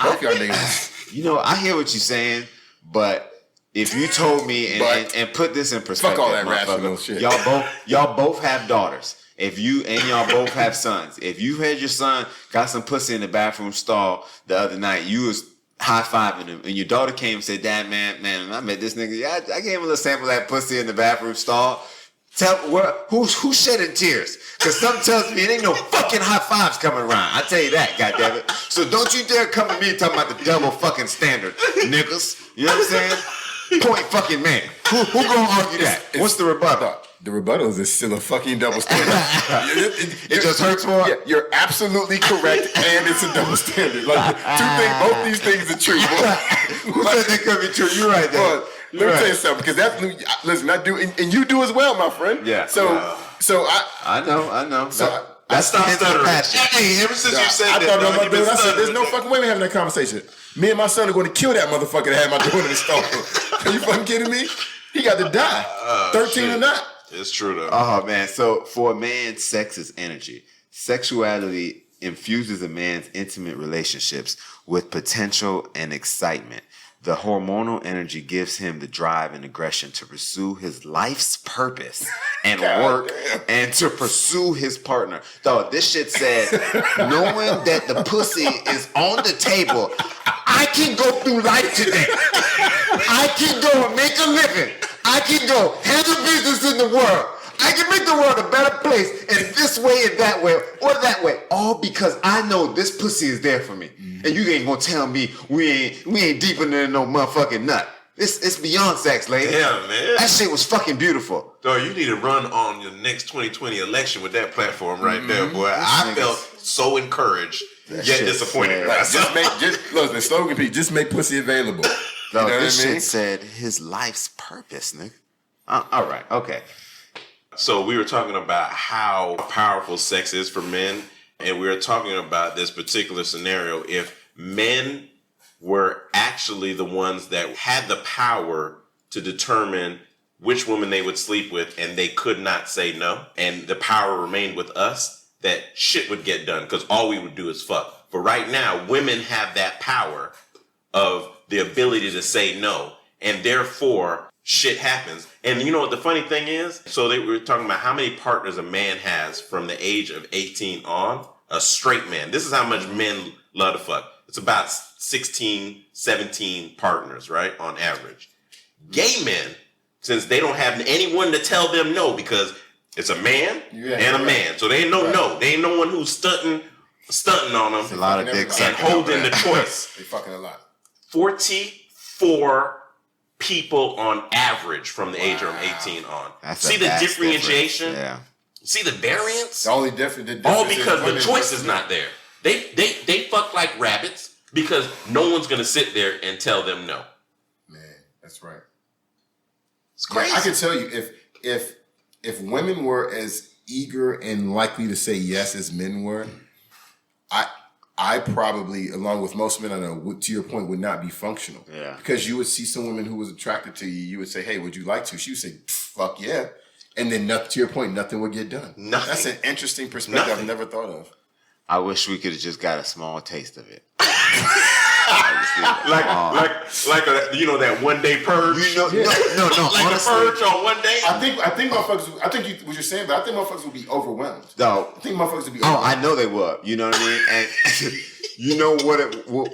Both y'all niggas. I hear what you're saying, but if you told me and put this in perspective, fuck all that rational shit. Y'all both have daughters. If y'all both have sons. If you had your son got some pussy in the bathroom stall the other night, you was high-fiving him, and your daughter came and said, "Dad, man, I met this nigga. Yeah, I gave him a little sample of that pussy in the bathroom stall." Who's shedding tears? Because something tells me it ain't no fucking high fives coming around. I tell you that, goddammit. So don't you dare come to me talking about the double fucking standard, niggas. You know what I'm saying? Point fucking man. Who gonna argue that? What's the rebuttal? The rebuttal is still a fucking double standard. It just hurts more? Yeah, you're absolutely correct, and it's a double standard. Like, both these things are true. Who said they could be true? You're right there. Let me tell you something, because listen, I do, and you do as well, my friend. Yeah. So I know. So I stopped stuttering. passion. Hey, ever since you said I that, thought dog, about you my been dude. I said, "There's stuttering. no fucking way we having that conversation." Me and my son are going to kill that motherfucker that had my daughter in the store. Are you fucking kidding me? He got to die. 13 shit. or not. It's true though. Oh man, so for a man, sex is energy. Sexuality infuses a man's intimate relationships with potential and excitement. The hormonal energy gives him the drive and aggression to pursue his life's purpose and work and to pursue his partner. Dog, this shit said, knowing that the pussy is on the table, I can go through life today. I can go and make a living. I can go handle business in the world. I can make the world a better place in this way and that way or that way. All because I know this pussy is there for me. And you ain't gonna tell me we ain't deeper than no motherfucking nut. It's beyond sex, lady. Yeah, man. That shit was fucking beautiful. Dog, you need to run on your next 2020 election with that platform right there, boy. I felt so encouraged, yet shit disappointed. Just look, the slogan, Pete, just make pussy available. No, You know this what I mean? shit said his life's purpose, nigga. All right, okay. So we were talking about how powerful sex is for men, and we were talking about this particular scenario. If men were actually the ones that had the power to determine which woman they would sleep with, and they could not say no, and the power remained with us, that shit would get done because all we would do is fuck. But right now, women have that power of the ability to say no, and therefore shit happens. And you know what the funny thing is? So they were talking about how many partners a man has from the age of 18 on, a straight man. This is how much men love to fuck. It's about 16, 17 partners, right? On average. Gay men, since they don't have anyone to tell them no, because it's a man and a man. So they ain't no. They ain't no one who's stunting on them. It's a lot of dicks and holding the choice. They fucking a lot. 44 people on average from the age of 18 on. That's See a the vast differentiation? difference. Yeah. See the variance? The only difference All is because the women- choice is not there. They fuck like rabbits because no one's gonna sit there and tell them no. Man, that's right. It's crazy. Yeah, I can tell you, if women were as eager and likely to say yes as men were, I probably, along with most men I know, to your point, would not be functional. Yeah. Because you would see some woman who was attracted to you, you would say, hey, would you like to? She would say, fuck yeah. And then, to your point, nothing would get done. Nothing. That's an interesting perspective Nothing. I've never thought of. I wish we could have just got a small taste of it. like you know that 1 day purge. No. Like Honestly, a purge on 1 day. I think motherfuckers, what you're saying, but I think motherfuckers would be overwhelmed. no. I think motherfuckers would be Oh, overwhelmed. I know they would. You know what I mean? And you know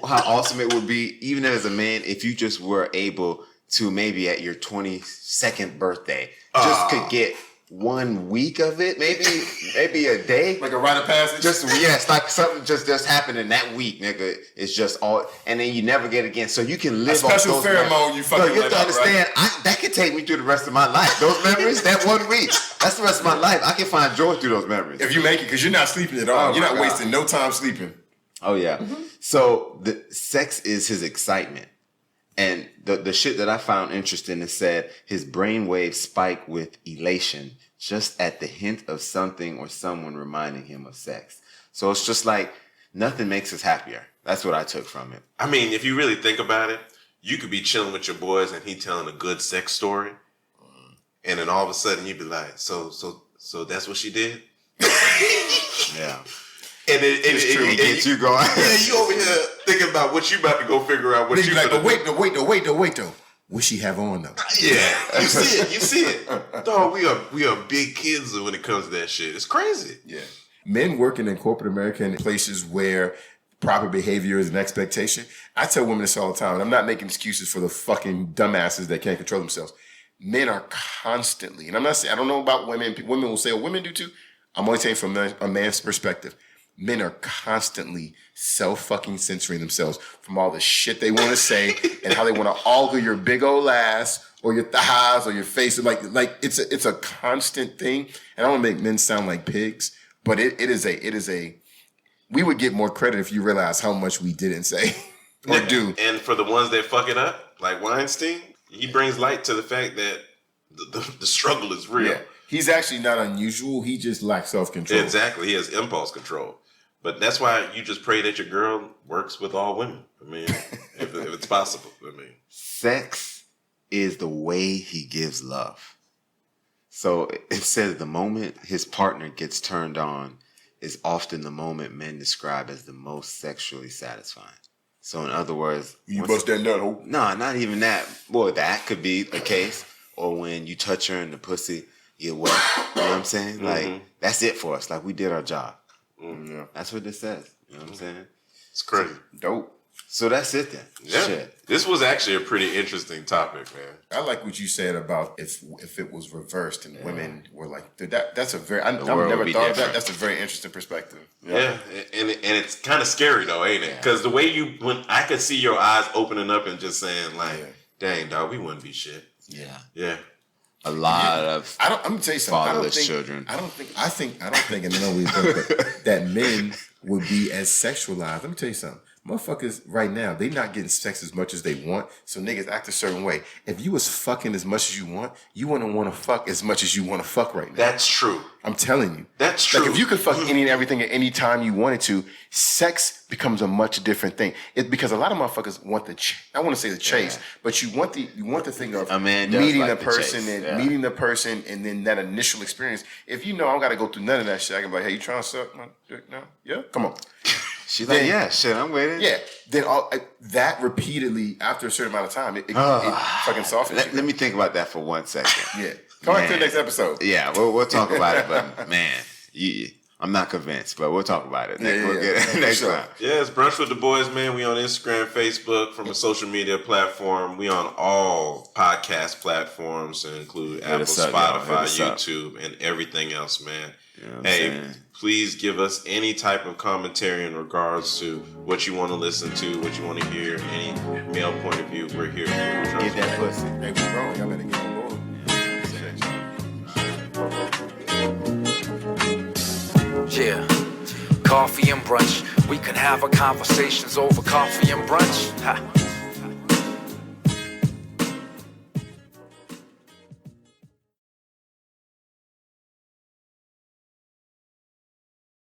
how awesome it would be, even as a man, if you just were able to maybe at your 22nd birthday, just could get 1 week of it, maybe a day. Like a rite of passage? It's like something just happened in that week, nigga. It's just all, and then you never get it again. So you can live A special off those pheromone memories. you fucking you let have to out, right? understand, that could take me through the rest of my life. Those memories, that 1 week, that's the rest of my life. I can find joy through those memories. If you make it, because you're not sleeping at all. Oh, You're my not God. wasting no time sleeping. Oh yeah. So the sex is his excitement. And the shit that I found interesting is said his brain waves spike with elation just at the hint of something or someone reminding him of sex. So it's just like nothing makes us happier. That's what I took from it. I mean, if you really think about it, you could be chilling with your boys and he telling a good sex story, and then all of a sudden you'd be like, so that's what she did? Yeah. And It gets you going. Yeah, you over here thinking about what you about to go figure out what Then you you're like, finna but wait though. What she have on though? Yeah, you see it. Dog, we are big kids when it comes to that shit. It's crazy. Yeah. Men working in corporate America in places where proper behavior is an expectation. I tell women this all the time, and I'm not making excuses for the fucking dumbasses that can't control themselves. Men are constantly, and I'm not saying, I don't know about women. Women will say, oh, women do too. I'm only saying from a man's perspective. Men are constantly self-fucking censoring themselves from all the shit they want to say and how they want to alter your big old ass or your thighs or your face. Like it's a constant thing. And I don't want to make men sound like pigs, but it is a. We would get more credit if you realize how much we didn't say or do. And for the ones that fuck it up, like Weinstein, he brings light to the fact that the struggle is real. Yeah. He's actually not unusual. He just lacks self-control. Exactly. He has impulse control. But that's why you just pray that your girl works with all women. I mean, if it's possible. I mean, sex is the way he gives love. So it says the moment his partner gets turned on is often the moment men describe as the most sexually satisfying. So in other words, you bust that nut hole. No, not even that. Well, that could be a case. Or when you touch her in the pussy, you get wet. You know what I'm saying? Like, that's it for us. Like, we did our job. Yeah. That's what this says. You know what I'm saying? It's crazy. Dope. So that's it then. Yeah. Shit. This was actually a pretty interesting topic, man. I like what you said about if it was reversed and women were like, that's a very, I've never thought of that. That's a very interesting perspective. Yeah. And it's kind of scary though, ain't it? Because the way when I could see your eyes opening up and just saying like, dang, dog, we wouldn't be shit. Yeah. Yeah. A lot of I'm gonna tell you something. fatherless children. I don't think, and I know we think that men would be as sexualized. Let me tell you something. Motherfuckers right now, they not getting sex as much as they want, so niggas act a certain way. If you was fucking as much as you wouldn't want to fuck as much as you want to fuck right now. That's true. I'm telling you. That's true. Like if you could fuck any and everything at any time you wanted to, sex becomes a much different thing. It's because a lot of motherfuckers want I want to say the chase, but you want the thing of a man does meeting like a the person chase. and meeting the person and then that initial experience. If you know I don't got to go through none of that shit, I can be like, hey, you trying to suck my dick now? Yeah, come on. She's like, yeah, shit, I'm waiting. Yeah. Then that repeatedly after a certain amount of time, it fucking softens. Let me think about that for 1 second. Yeah. Come back to the next episode. Yeah, we'll talk about it, but man, I'm not convinced, but we'll talk about it. We'll get it next time. Yeah, it's Brunch with the Boys, man. We on Instagram, Facebook, from a social media platform. We on all podcast platforms that include Apple, Spotify, YouTube, and everything else, man. You know what I'm hey, saying? please give us any type of commentary in regards to what you want to listen to, what you want to hear, any male point of view. We're here for you. Get that pussy. Hey, we wrong. Y'all better get on board. Yeah, coffee and brunch. We can have our conversations over coffee and brunch. Ha.